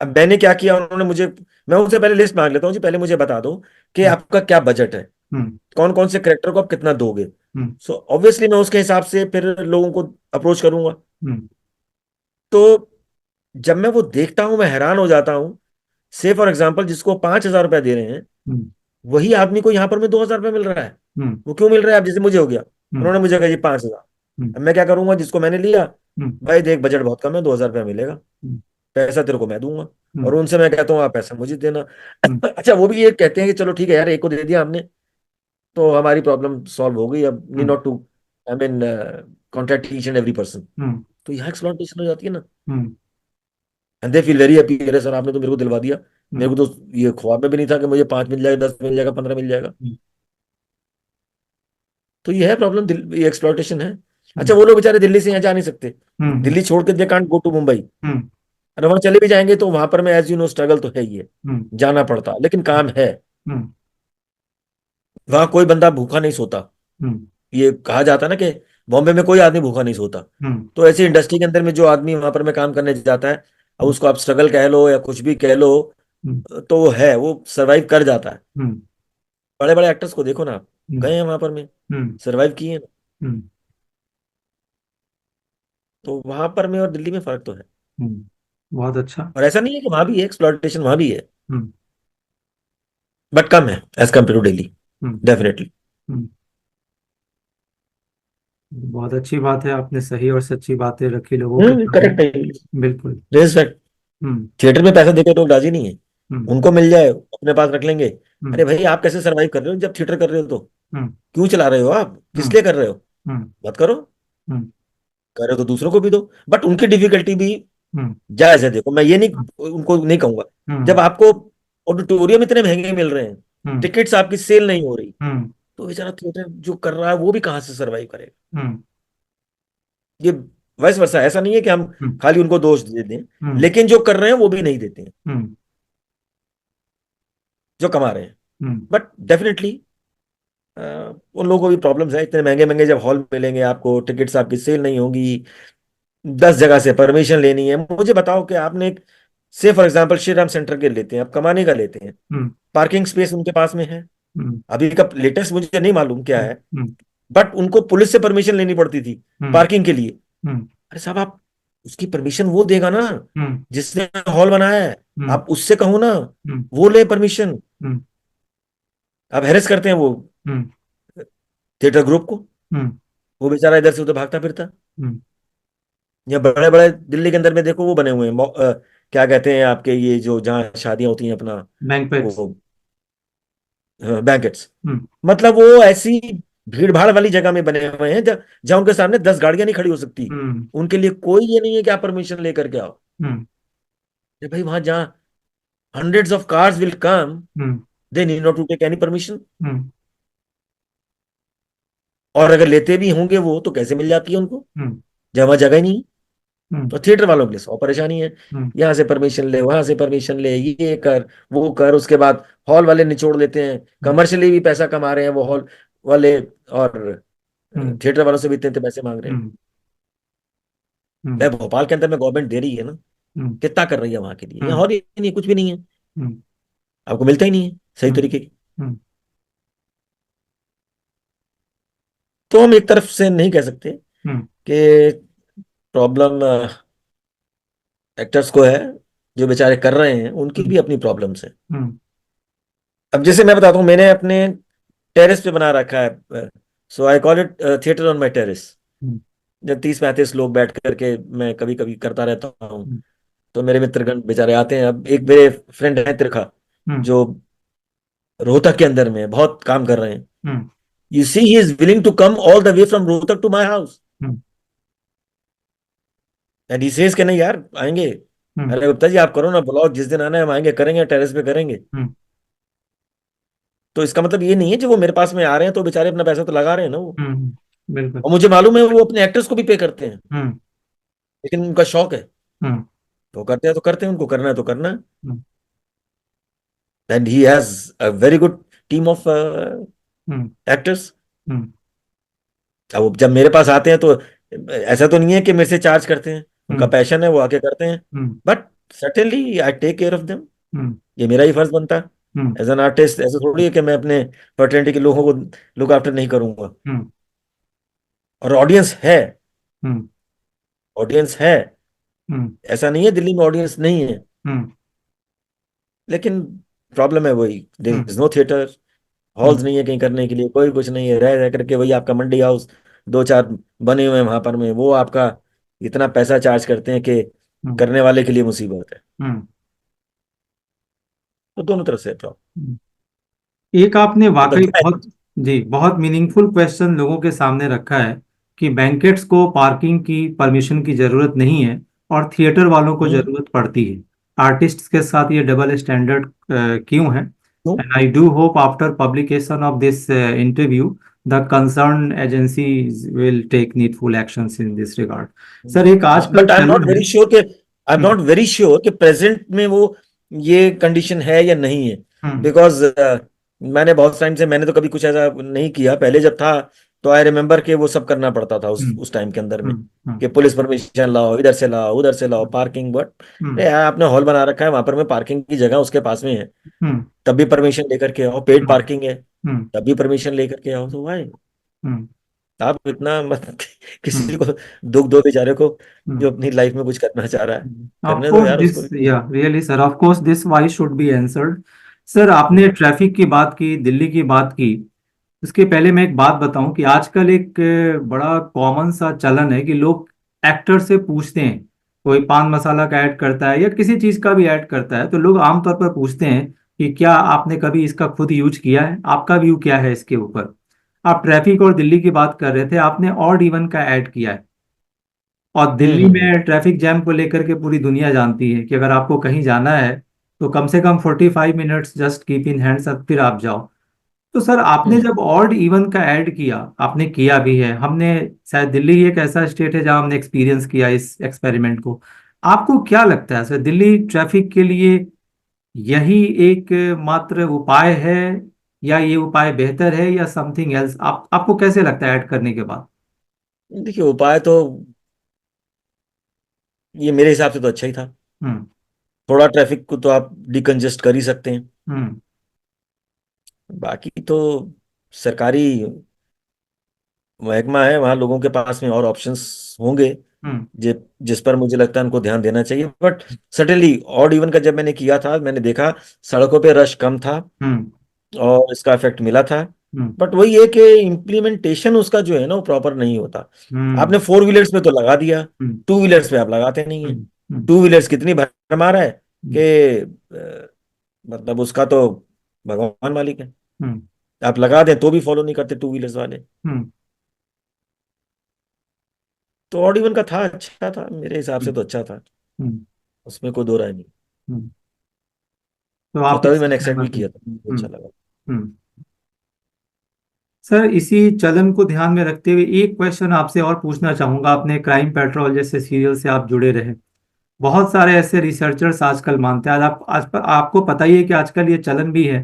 अब मैंने क्या किया, उन्होंने मुझे, मैं उनसे पहले लिस्ट मांग लेता हूँ, जी पहले मुझे बता दो कि हम्म, आपका क्या बजट है, हम्म, कौन कौन से करेक्टर को आप कितना दोगे। हम्म, सो ऑब्वियसली मैं उसके हिसाब से फिर लोगों को अप्रोच करूंगा। हम्म, तो जब मैं वो देखता हूं मैं हैरान हो जाता हूं। से फॉर एग्जाम्पल जिसको 5,000 रुपए दे रहे हैं, हम्म, वही आदमी को यहाँ पर में 2,000 रुपये मिल रहा है। हम्म, वो क्यों मिल रहा है? अब जैसे मुझे हो गया, हम्म, उन्होंने मुझे कहा जी 5,000। हम्म, अब मैं क्या करूंगा, जिसको मैंने लिया, हम्म, भाई देख बजट बहुत कम है, 2,000 रुपया मिलेगा, हम्म, पैसा तेरे को मैं दूंगा। और हम्म, उनसे मैं कहता हूँ आप पैसा मुझे देना। हम्म, अच्छा, वो भी ये कहते हैं कि चलो ठीक है यार, एक को दे दिया हमने तो हमारी प्रॉब्लम सॉल्व हो गई, अब नी hmm, not to I mean contract each and every person. Hmm. तो यहाँ एक्सप्लॉइटेशन हो जाती है ना। Hmm. And they feel very happy, अरे सर आपने तो मेरे को दिलवा दिया, मेरे हम्म। को तो ये ख्वाब में भी नहीं था कि मुझे 5 मिल जाएगा, 10 मिल जाएगा, 15 मिल जाएगा। हम्म। तो ये है प्रॉब्लम, ये एक्सप्लॉइटेशन है। अच्छा हम्म। वो लोग बेचारे दिल्ली से यहाँ जा नहीं सकते, हम्म। दिल्ली छोड़ के they can't go to Mumbai. Hmm. अरे वहां चले भी जाएंगे तो वहां पर में एज यू नो स्ट्रगल तो है ही है, हम्म। जाना पड़ता, लेकिन काम है। हम्म। वहां कोई बंदा भूखा नहीं सोता। हम्म। ये कहा जाता है ना कि बॉम्बे में कोई आदमी भूखा नहीं सोता। हम्म। तो ऐसी इंडस्ट्री के अंदर में जो आदमी वहां पर में काम करने जाता है, अब हम्म। उसको आप स्ट्रगल कह लो या कुछ भी कह लो, हम्म। तो वो है, वो सरवाइव कर जाता है। हम्म। बड़े बड़े एक्टर्स को देखो ना आप, हम्म। गए हैं वहां पर में, हम्म। सरवाइव किए हैं। हम्म। तो वहां पर में और दिल्ली में फर्क तो है। बहुत अच्छा। और ऐसा नहीं है कि वहां भी है एक्सप्लॉइटेशन, वहां भी है, हम्म। बट कम है as compare to Delhi, hmm. Definitely. Hmm. बहुत अच्छी बात है, आपने सही और सच्ची बातें रखी लोगों के सामने। करेक्ट है। बिल्कुल। रेस्पेक्ट। हम्म। थिएटर में पैसा देके लोग राजी नहीं है, हम्म। उनको मिल जाए अपने पास रख लेंगे। हम्म। अरे भाई आप कैसे सरवाइव कर रहे हो जब थिएटर कर रहे हो तो? हम्म। क्यों चला रहे हो आप, किस हम्म। लिए कर रहे हो? हम्म। मत करो, हम्म। कर रहे हो तो दूसरों को भी दो, बट उनकी डिफिकल्टी भी हम्म। जायज है। देखो मैं ये नहीं, उनको नहीं कहूंगा, हम्म। जब आपको ऑडिटोरियम इतने महंगे मिल रहे हैं, हम्म। टिकट्स आपकी सेल नहीं हो रही, हम्म। तो बेचारा थिएटर जो कर रहा है वो भी कहाँ से सरवाइव करेगा? हम्म। ये वैस वर्षा, ऐसा नहीं है कि हम हम्म। खाली उनको दोष दे दें, हम्म। लेकिन जो कर रहे हैं वो भी नहीं देते हैं, हम्म। जो कमा रहे हैं। हम्म। बट डेफिनेटली उन लोगों को भी प्रॉब्लम्स है, इतने महंगे महंगे जब हॉल मिलेंगे आपको, टिकट्स आपकी सेल नहीं होगी, 10 जगह से परमिशन लेनी है। मुझे बताओ कि आपने एक, से for example Shri Ram centre के लेते हैं, आप कमाने का लेते हैं, हम्म। पार्किंग स्पेस उनके पास में है, हम्म। अभी का लेटेस्ट मुझे नहीं मालूम क्या है, हम्म। बट उनको पुलिस से परमिशन लेनी पड़ती थी हम्म। पार्किंग के लिए। हम्म। अरे साहब आप, उसकी परमिशन वो देगा ना हम्म। जिसने हॉल बनाया है, हम्म। आप उससे कहो ना, हम्म। वो ले परमिशन। हम्म। आप हैरेस करते हैं वो हम्म। थिएटर ग्रुप को, हम्म। वो बेचारा इधर से उधर भागता फिरता। हम्म। या बड़े बड़े दिल्ली के अंदर में देखो वो बने हुए हैं, क्या कहते हैं आपके ये जो जहाँ शादियां होती हैं अपना, बैंक्वेट्स। वो बैंकेट्स, हम्म। मतलब वो ऐसी भीड़ भाड़ वाली जगह में बने हुए हैं जहाँ जहाँ उनके सामने 10 गाड़ियां नहीं खड़ी हो सकती। हम्म। उनके लिए कोई ये नहीं है कि आप परमिशन लेकर के आओ। हम्म। अरे भाई वहां जहाँ hundreds of cars will come, hmm. They need not to take any permission. Hmm. और अगर लेते भी होंगे वो तो कैसे मिल जाती है उनको, हम्म। जब वहां जगह ही नहीं है। हम्म। तो थिएटर वालों के लिए 100 परेशानी है, हम्म। यहाँ से परमिशन ले, वहां से परमिशन ले, ये कर वो कर, उसके बाद हॉल वाले निचोड़ लेते हैं, कमर्शियली भी पैसा कमा रहे हैं वो हॉल वाले, और हम्म। थिएटर वालों से भी इतने इतने पैसे मांग रहे हैं। हम्म। हम्म। भाई भोपाल के अंदर में गवर्नमेंट दे रही है ना, हम्म। कितना कर रही है वहां के लिए, यहाँ हम्म। और ही नहीं, कुछ भी नहीं है, हम्म। आपको मिलता ही नहीं है सही हम्म। तरीके की। हम्म। तो हम एक तरफ से नहीं कह सकते हम्म। कि प्रॉब्लम एक्टर्स को है, जो बेचारे कर रहे हैं उनकी हम्म। भी अपनी प्रॉब्लम्स है। हम्म। अब जैसे मैं बताता हूँ, मैंने अपने टेरेस पे बना रखा है, so I call it theatre on my terrace. Hmm. जब 30-35 लोग बैठ करके मैं कभी कभी करता रहता हूँ, हम्म। तो मेरे मित्रगण बेचारे आते हैं। अब एक मेरे फ्रेंड है त्रिखा, हम्म। जो रोहतक के अंदर में बहुत काम कर रहे हैं। Hmm. You see he is willing to come all the way from Rohtak to my house, hmm. And he says कि नहीं यार आएंगे। हम्म। अरे गुप्ता जी आप करो ना, बुलाओ, जिस दिन आना है हम आएंगे, करेंगे, टेरेस पे करेंगे। हम्म। तो इसका मतलब ये नहीं है कि वो मेरे पास में आ रहे हैं तो बेचारे अपना पैसा तो लगा रहे हैं ना वो, बिल्कुल। और मुझे मालूम है वो अपने एक्टर्स को भी पे करते हैं, हम्म। लेकिन उनका शौक है, हम्म। तो करते हैं तो करते हैं, उनको करना है तो करना है। Hmm. And he has a very good team of hmm. Actors. Hmm. अब वो जब मेरे पास आते हैं तो ऐसा तो नहीं है कि मेरे से चार्ज करते हैं, उनका हम्म। पैशन है, वो आके करते हैं, hmm. But certainly I take care of them. Hmm. ये मेरा ही फर्ज बनता है हम्म। As an artist. ऐसा थोड़ी है कि मैं अपने फर्टेनिटी के लोगों को लुक आफ्टर नहीं करूंगा। हम्म। और ऑडियंस है, हम्म। ऑडियंस है, हम्म। ऐसा नहीं है दिल्ली में ऑडियंस नहीं है, हम्म। लेकिन प्रॉब्लम है वही, there hmm. Is no theatre, halls hmm. नहीं है कहीं करने के लिए, कोई कुछ नहीं है, रह रह करके वही आपका मंडी हाउस 2-4 बने हुए हैं वहां पर में, वो आपका इतना पैसा चार्ज करते हैं कि हम्म। करने वाले के लिए मुसीबत है। हम्म। तो दोनों तरफ से प्रॉब्लम। हम्म। एक आपने तो वाकई क्या है? बहुत, जी बहुत मीनिंगफुल क्वेश्चन लोगों के सामने रखा है। कि बैंकेट्स को पार्किंग की परमिशन की जरूरत नहीं है और थिएटर वालों को हम्म। जरूरत पड़ती है। आर्टिस्ट्स के साथ ये डबल स्टैंडर्ड क्यों है? क्यों? And I do hope after publication of this interview the concern agencies will take needful actions in this regard. Sir एक हाँ, आजकल बट आई एम नॉट चलन है। वेरी श्योर कि हम्म, प्रेजेंट में वो ये कंडीशन है या नहीं है। हम्म, बिकॉज मैंने बहुत टाइम से, मैंने तो कभी कुछ ऐसा नहीं किया। पहले जब था तो आई रिमेम्बर कि वो सब करना पड़ता था हम्म, उस टाइम के अंदर में, हम्म, कि पुलिस परमिशन लाओ, इधर से लाओ, उधर से लाओ, हम्म, पार्किंग। बट हम्म, यार आपने हॉल बना रखा है, वहां पर मैं पार्किंग की जगह उसके पास में है, हम्म, तब भी परमिशन लेकर के आओ। पेड हम्म, पार्किंग है, हम्म, तब भी परमिशन लेकर के आओ। तो भाई हम्म, आप इतना मत किसी हम्म, को दुख दो बेचारे को, हम्म। जो अपनी लाइफ में कुछ करना चाह रहा है। ऑफ करने दो कोर्स यार दिस, उसको भी। या really sir, of course this why should be answered. Sir आपने हम्म। ट्रैफिक की बात की, दिल्ली की बात की। इसके पहले मैं एक बात बताऊं कि आजकल एक बड़ा कॉमन सा चलन है कि लोग एक्टर से पूछते हैं, कोई पान मसाला का ऐड करता है या किसी चीज का भी ऐड करता है, तो लोग आमतौर पर पूछते हैं कि क्या आपने कभी इसका खुद यूज किया है, आपका व्यू क्या है इसके ऊपर। आप ट्रैफिक और दिल्ली की बात कर रहे थे, आपने ऑड इवन का ऐड किया है। और दिल्ली हम्म। में ट्रैफिक जैम को लेकर के पूरी दुनिया जानती है कि अगर आपको कहीं जाना है तो कम से कम 45 minutes just keep in hands, अब फिर आप जाओ। तो सर आपने हम्म। जब ऑड इवन का ऐड किया, आपने किया भी है, हमने, शायद दिल्ली ही एक ऐसा स्टेट है जहां हमने एक्सपीरियंस किया इस एक्सपेरिमेंट को। आपको क्या लगता है सर, दिल्ली ट्रैफिक के लिए यही एक मात्र उपाय है, या ये उपाय बेहतर है, या समथिंग एल्स? आपको कैसे लगता है ऐड करने के बाद? देखिए, उपाय तो ये मेरे हिसाब से तो अच्छा ही था। हम्म, थोड़ा ट्रैफिक को तो आप डिकंजेस्ट कर ही सकते हैं। हम्म, बाकी तो सरकारी महकमा है, वहां लोगों के पास में और ऑप्शंस होंगे हम्म, जिस पर मुझे लगता है उनको ध्यान देना चाहिए। बट सडनली ऑड इवन का जब मैंने किया था, मैंने देखा सड़कों पे रश कम था हम्म, और इसका इफेक्ट मिला था। हम्म, बट वही है कि इम्प्लीमेंटेशन उसका जो है ना वो प्रॉपर नहीं होता। हम्म, आपने फोर व्हीलर्स पे तो लगा दिया, हम्म, टू व्हीलर्स पे आप लगाते नहीं है। हम्म, हम्म, टू व्हीलर्स कितनी भरमार है हम्म, कि मतलब उसका तो भगवान मालिक है। हम्म, आप लगा दें तो भी फॉलो नहीं करते टू व्हीलर्स वाले। हम्म, तो ऑड इवन का था, अच्छा था मेरे हिसाब से हम्म, तो अच्छा था। हम्म, उसमें कोई दो राय नहीं। हम्म। तो और आप तभी इससे मैंने एक्सेप्ट भी सहमत हैं? किया था, मुझे हम्म, अच्छा लगा। हम्म। सर इसी चलन को ध्यान में रखते हुए एक क्वेश्चन आपसे और पूछना चाहूंगा। अपने क्राइम पेट्रोल जैसे सीरियल से आप जुड़े रहे, बहुत सारे ऐसे रिसर्चर्स आजकल मानते हैं, आपको पता ही है कि आजकल ये चलन भी है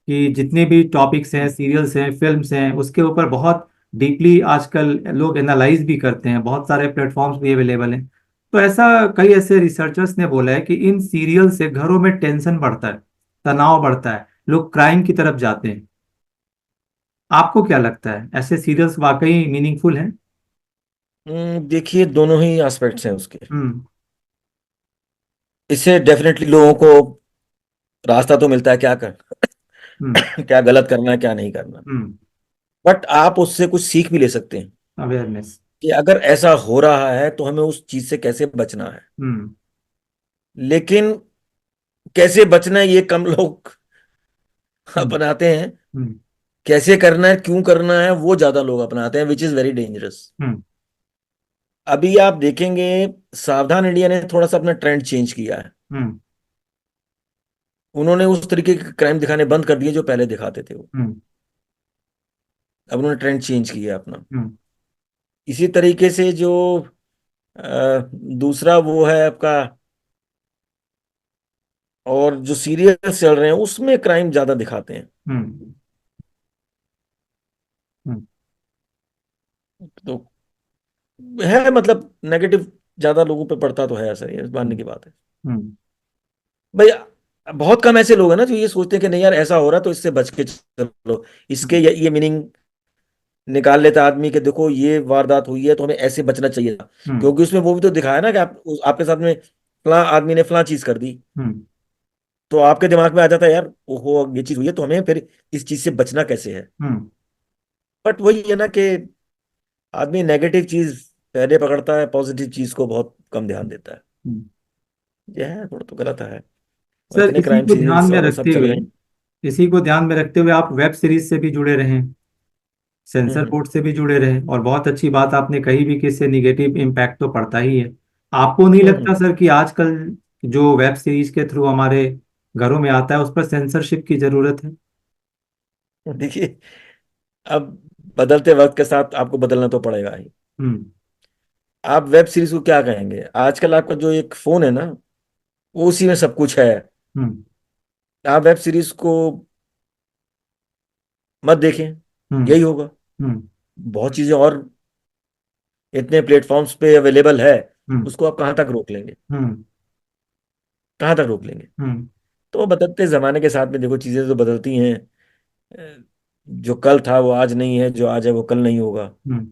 कि जितने भी टॉपिक्स हैं, सीरियल्स हैं, फिल्म्स हैं, उसके ऊपर बहुत डीपली आजकल लोग एनालाइज भी करते हैं, बहुत सारे प्लेटफॉर्म्स भी अवेलेबल हैं। तो ऐसा, कई ऐसे रिसर्चर्स ने बोला है कि इन सीरियल से घरों में टेंशन बढ़ता है, तनाव बढ़ता है, लोग क्राइम की तरफ जाते हैं। आपको क्या लगता है, ऐसे सीरियल्स वाकई मीनिंगफुल हैं? देखिए, दोनों ही एस्पेक्ट्स हैं उसके। हम्म, इससे डेफिनेटली लोगों को रास्ता तो मिलता है क्या कर हम्म, क्या गलत करना है, क्या नहीं करना। हम्म। बट आप उससे कुछ सीख भी ले सकते हैं अवेयरनेस। कि अगर ऐसा हो रहा है तो हमें उस चीज से कैसे बचना है। हम्म, लेकिन कैसे बचना है ये कम लोग हम्म, अपनाते हैं। हम्म, कैसे करना है, क्यों करना है, वो ज्यादा लोग अपनाते हैं, विच इज वेरी डेंजरस। हम्म, अभी आप देखेंगे, सावधान इंडिया ने थोड़ा सा अपना ट्रेंड चेंज किया है। हम्म, उन्होंने उस तरीके के क्राइम दिखाने बंद कर दिए जो पहले दिखाते थे वो। हम्म, अब उन्होंने ट्रेंड चेंज किया अपना। हम्म, इसी तरीके से जो दूसरा वो है आपका, और जो सीरियल्स चल रहे हैं उसमें क्राइम ज्यादा दिखाते हैं। हम्म, हम्म, तो है मतलब नेगेटिव ज्यादा लोगों पे पड़ता तो है असर, ये मानने हम्म, की बात है। हम्म, भाई बहुत कम ऐसे लोग हैं ना जो ये सोचते हैं कि नहीं यार ऐसा हो रहा है तो इससे बच के चलो, इसके ये मीनिंग निकाल लेता है आदमी कि देखो ये वारदात हुई है तो हमें ऐसे बचना चाहिए था। हम्म, क्योंकि उसमें वो भी तो दिखाया ना कि आपके साथ में फला आदमी ने फला चीज कर दी, हम्म, तो आपके दिमाग में आ जाता है यार ओहो ये चीज हुई है तो हमें फिर इस चीज से बचना कैसे है। हम्म, बट वही है ना कि आदमी नेगेटिव चीज पहले पकड़ता है, पॉजिटिव चीज को बहुत कम ध्यान देता है। हम्म। यह है थोड़ा तो गलत है। और सर इतने क्राइम सीरियल्स और वो सब चल गए। इसी को ध्यान में रखते हुए आप वेब सीरीज से भी जुड़े रहे। सेंसर हम्म बोर्ड से भी जुड़े रहे, और बहुत अच्छी बात आपने कही भी कि इससे निगेटिव इम्पैक्ट तो पड़ता ही है। आपको नहीं लगता हम्म। सर कि आजकल जो वेब सीरीज के थ्रू हमारे घरों में आता है उस पर सेंसरशिप की जरूरत है? देखिए, अब बदलते वक्त के साथ आपको बदलना तो पड़ेगा ही। हम्म। आप वेब सीरीज को क्या कहेंगे? आजकल आपका जो एक फोन है ना, वो उसी में सब कुछ है। हम्म। आप वेब सीरीज को मत देखें, हम्म। यही होगा। हम्म। बहुत चीजें और इतने प्लेटफॉर्म्स पे अवेलेबल है, हम्म। उसको आप कहाँ तक रोक लेंगे? हम्म। कहाँ तक रोक लेंगे? हम्म। तो बदलते जमाने के साथ में देखो, चीजें तो बदलती हैं। अ, जो कल था वो आज नहीं है, जो आज है वो कल नहीं होगा। हम्म।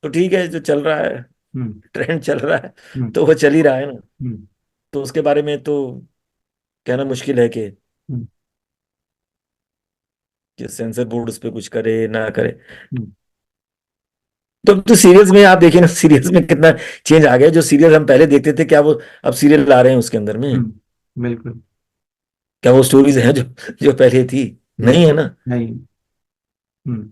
तो ठीक है, जो चल रहा है, हम्म। ट्रेंड चल रहा है, हम्म। तो वो चल ही रहा है ना। हम्म। तो उसके बारे में तो कहना मुश्किल है हम्म। कि सेंसर बोर्ड उस पर कुछ करे ना करे। हम्म। तो सीरियल्स में आप देखिए ना, सीरियल्स में कितना चेंज आ गया। जो सीरियल हम पहले देखते थे, क्या वो अब सीरियल ला रहे हैं उसके अंदर में? बिल्कुल। क्या वो स्टोरीज हैं जो जो पहले थी? हम्म। नहीं है ना। नहीं। हम्म।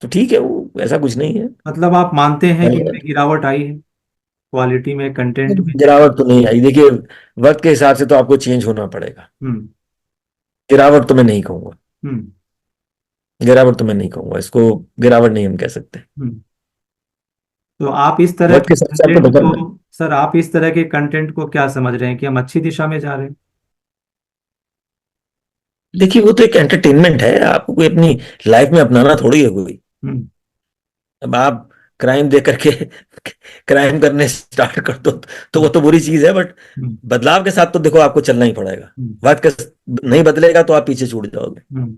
तो ठीक है, वो ऐसा कुछ नहीं है। मतलब आप मानते हैं कि पहले इनमें गिरावट आई है, क्वालिटी में, कंटेंट में? गिरावट तो नहीं आई। देखिए, वक्त के हिसाब से तो आपको चेंज होना पड़ेगा। हम्म। गिरावट तो मैं नहीं कहूंगा। हम्म। गिरावट तो मैं नहीं कहूंगा, इसको गिरावट नहीं हम कह सकते। हम्म। तो आप इस तरह वक्त के के हिसाब से आपको कंटेंट को, बदलना है। सर आप इस तरह के कंटेंट को क्या समझ रहे हैं कि हम अच्छी दिशा में जा रहे हैं? देखिए, वो तो एक एंटरटेनमेंट है, आपको कोई अपनी लाइफ में अपनाना थोड़ी है कोई। हम्म। अब आप क्राइम देख करके क्राइम करने स्टार्ट कर दो, तो वो हम्म। तो बुरी चीज है। बट हम्म। बदलाव के साथ तो देखो आपको चलना ही पड़ेगा। हम्म। वक्त के नहीं बदलेगा तो आप पीछे छूट जाओगे। हम्म।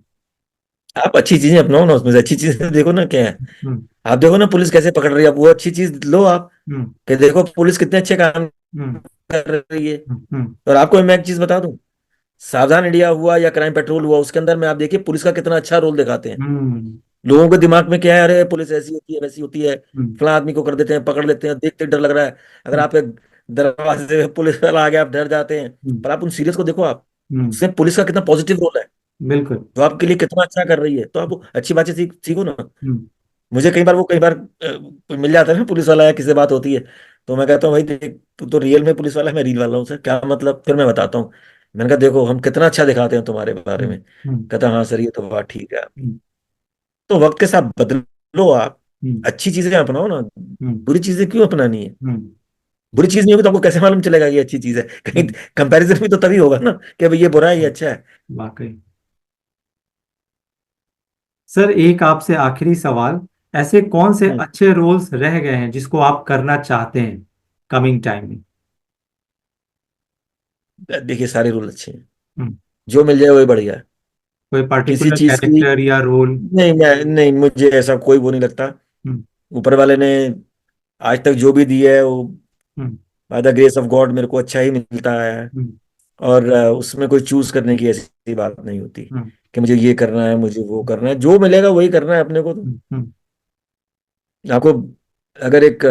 आप अच्छी चीजें अपनाओ ना, उसमें से अच्छी चीजें देखो ना क्या है। हम्म। आप देखो ना पुलिस कैसे पकड़ रही है, आप वो अच्छी चीज लो आप, हम्म। कि देखो पुलिस कितने अच्छे काम हम्म। कर रही है। हम्म। और आपको मैं एक चीज बता दूं, सावधान इंडिया हुआ या क्राइम पेट्रोल हुआ, उसके अंदर में आप देखिए पुलिस का कितना अच्छा रोल दिखाते हैं। हम्म। लोगों के दिमाग में क्या है, अरे पुलिस ऐसी होती है वैसी होती है, हम्म। फला आदमी को कर देते हैं, पकड़ लेते हैं, देखते डर लग रहा है। अगर आप एक दरवाजे से पुलिस वाला आ गया, आप डर जाते हैं। हम्म। पर आप उन सीरियस को देखो आप, हम्म। उसमें पुलिस का कितना पॉजिटिव रोल है, बिल्कुल। जो आपके लिए कितना अच्छा कर रही है। तो आप वो अच्छी बातें सीखो ना। हम्म। मुझे कई बार मिल जाता है ना पुलिस वाला, या किसी से बात होती है, तो मैं कहता हूँ भाई देख, तू तो रियल में पुलिस वाला है, मैं रील वाला हूँ। सर क्या मतलब? फिर मैं बताता हूँ। मैंने कहा देखो हम कितना अच्छा दिखाते हैं तुम्हारे बारे हम्म। में। हम्म। कहता हाँ सर, ये तो बात ठीक है आपकी। हम्म। तो वक्त के साथ बदलो आप, हम्म। अच्छी चीजें अपनाओ ना। हम्म। बुरी चीजें क्यों अपनानी है? हम्म। बुरी चीज नहीं होगी तो आपको कैसे मालूम चलेगा ये अच्छी चीज है? कहीं हम्म। कंपैरिजन भी तो तभी होगा ना, कि भाई ये बुरा है ये अच्छा है। वाकई। सर एक आपसे आखिरी सवाल, ऐसे कौन से हम्म। अच्छे रोल्स रह गए हैं जिसको आप करना चाहते हैं कमिंग टाइम में? देखिए, सारे रूल अच्छे हैं, हम्म। जो मिल जाए वही बढ़िया है। कोई किसी पर्टिकुलर चीज की कैरेक्टर या रोल? नहीं, मैं नहीं, मुझे ऐसा कोई वो नहीं लगता। हम्म। ऊपर वाले ने आज तक जो भी दिया है वो hmm. By the grace of God मेरे को अच्छा ही मिलता है। हम्म। और उसमें कोई चूज करने की ऐसी बात नहीं होती हम्म। कि मुझे ये करना है, मुझे वो करना है। जो मिलेगा वही करना है अपने को। तो हम्म। आपको अगर एक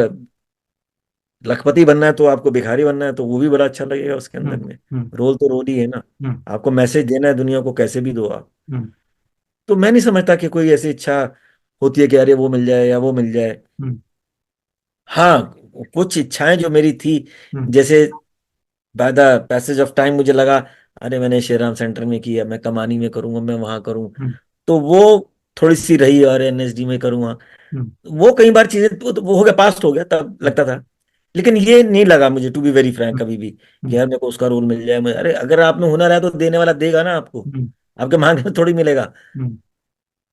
लखपति बनना है, तो आपको भिखारी बनना है, तो वो भी बड़ा अच्छा लगेगा उसके अंदर हम्म। में। हम्म। रोल तो रोल ही है ना। हम्म। आपको मैसेज देना है दुनिया को, कैसे भी दो आप। हम्म। तो मैं नहीं समझता कि कोई ऐसी इच्छा होती है कि अरे वो मिल जाए या वो मिल जाए। हम्म। हाँ, कुछ इच्छाएं जो मेरी थी, हम्म। जैसे by the passage of time मुझे लगा अरे मैंने श्रीराम सेंटर में किया, मैं कमानी में करूंगा, मैं वहां करूं, हम्म। तो वो थोड़ी सी रही। और एनएसडी में करूंगा, हम्म। वो कई बार चीजें वो हो गया, पास्ट हो गया, तब लगता था। लेकिन ये नहीं लगा मुझे, टू बी वेरी फ्रैंक, कभी भी कि हम्म। यार मेरे को उसका रोल मिल जाए। अरे अगर आप में हुनर है तो देने वाला देगा ना आपको, हम्म। आपके मांगने में थोड़ी मिलेगा। हम्म।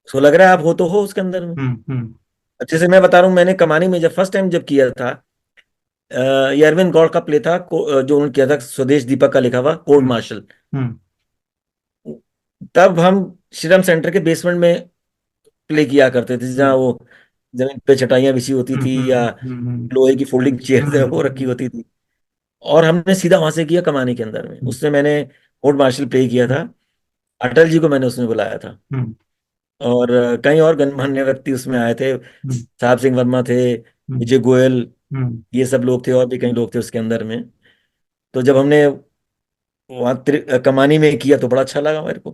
उसको लग रहा है आप हो तो हो उसके अंदर में। हम्म। हम्म। अच्छे से मैं बता रहा हूँ, मैंने कमानी में जब फर्स्ट टाइम जब किया था, ये अरविंद गौड़ का प्ले था, जो उन्होंने किया था, स्वदेश दीपक का लिखा हुआ कोर्ट हम्म। मार्शल। हम्म। तब हम श्रीराम सेंटर के बेसमेंट में प्ले किया करते थे, जहाँ वो जमीन पे चटाइयां बिछी होती हम्म। थी, या हम्म। हम्म। लोहे की फोल्डिंग चेयर है वो रखी हम्म। होती थी। और हमने सीधा वहां से किया कमानी के अंदर में। उसमें मैंने कोर्ट मार्शल प्ले किया था। अटल जी को मैंने उसमें बुलाया था। हम्म। और कई और गणमान्य व्यक्ति उसमें आए थे। हम्म। साहब सिंह वर्मा थे, हम्म। विजय गोयल, हम्म। ये सब लोग थे, और भी कई लोग थे उसके अंदर में। तो जब हमने वहाँ कमानी में किया तो बड़ा अच्छा लगा मेरे को।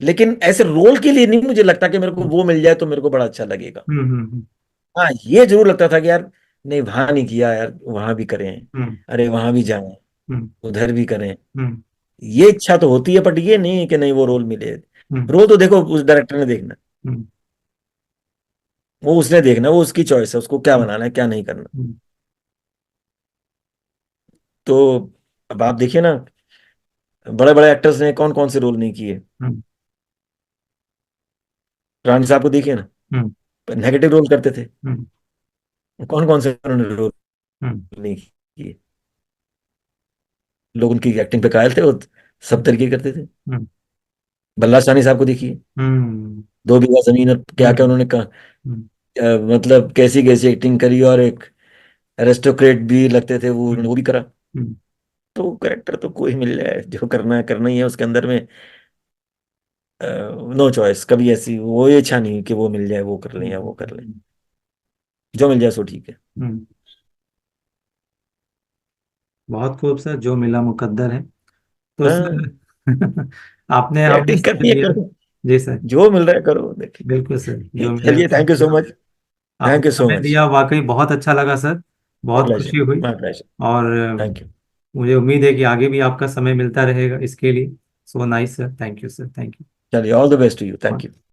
लेकिन ऐसे रोल के लिए नहीं मुझे लगता कि मेरे को वो मिल जाए तो मेरे को बड़ा अच्छा लगेगा। हम्म। हाँ, ये जरूर लगता था कि यार नहीं, वहां नहीं किया यार, वहां भी करें, हम्म। अरे वहां भी जाएं, हम्म। उधर भी करें। हम्म। ये इच्छा तो होती है, बट ये नहीं है कि नहीं वो रोल मिले। हम्म। रोल तो देखो उस डायरेक्टर ने देखना, हम्म। वो उसने देखना, वो उसकी चॉइस है, उसको क्या हम्म। बनाना है क्या नहीं करना। हम्म। तो अब आप देखिए ना, बड़े बड़े एक्टर्स ने कौन कौन से रोल नहीं किए। हम्म। रानी साहब को देखिए ना, हम्म। नेगेटिव रोल करते थे, हम्म। कौन कौन से उन्होंने रोल हम्म। नहीं किए। लोग उनकी एक्टिंग पे कायल थे, वो सब तरीके करते थे। हम्म। बल्ला सानी साहब को देखिए, हम्म। 2 बीघा जमीन, और क्या क्या हम्म। उन्होंने कहा, हम्म। मतलब कैसी कैसी एक्टिंग करी, और एक एरिस्टोक्रेट भी लगते थे, वो उन्होंने वो भी करा। हम्म। तो कैरेक्टर तो कोई मिल जाए, जो करना है करना ही है उसके अंदर में। नो चॉइस, कभी ऐसी वो ये इच्छा नहीं कि वो मिल जाए वो कर लें या वो कर लें, हम्म। जो मिल जाए सो ठीक है। हम्म। बहुत खूब सर, जो मिला मुकद्दर है। तो हाँ, सर आपने हमें एक्टिंग समय करनी है दिया। करो, जी सर। जो मिल रहा है करो, बिल्कुल सर, देखिए। जो मिला चलिए, thank you so much. Thank आपने यू सो समय मच। दिया, वाकई बहुत अच्छा लगा सर। माय बहुत प्लेजर, खुशी हुई। My pleasure. और थैंक यू। मुझे उम्मीद है कि आगे भी आपका समय मिलता रहेगा इसके लिए। So nice sir, thank you sir, thank चलिए, all the best to you, thank you. You.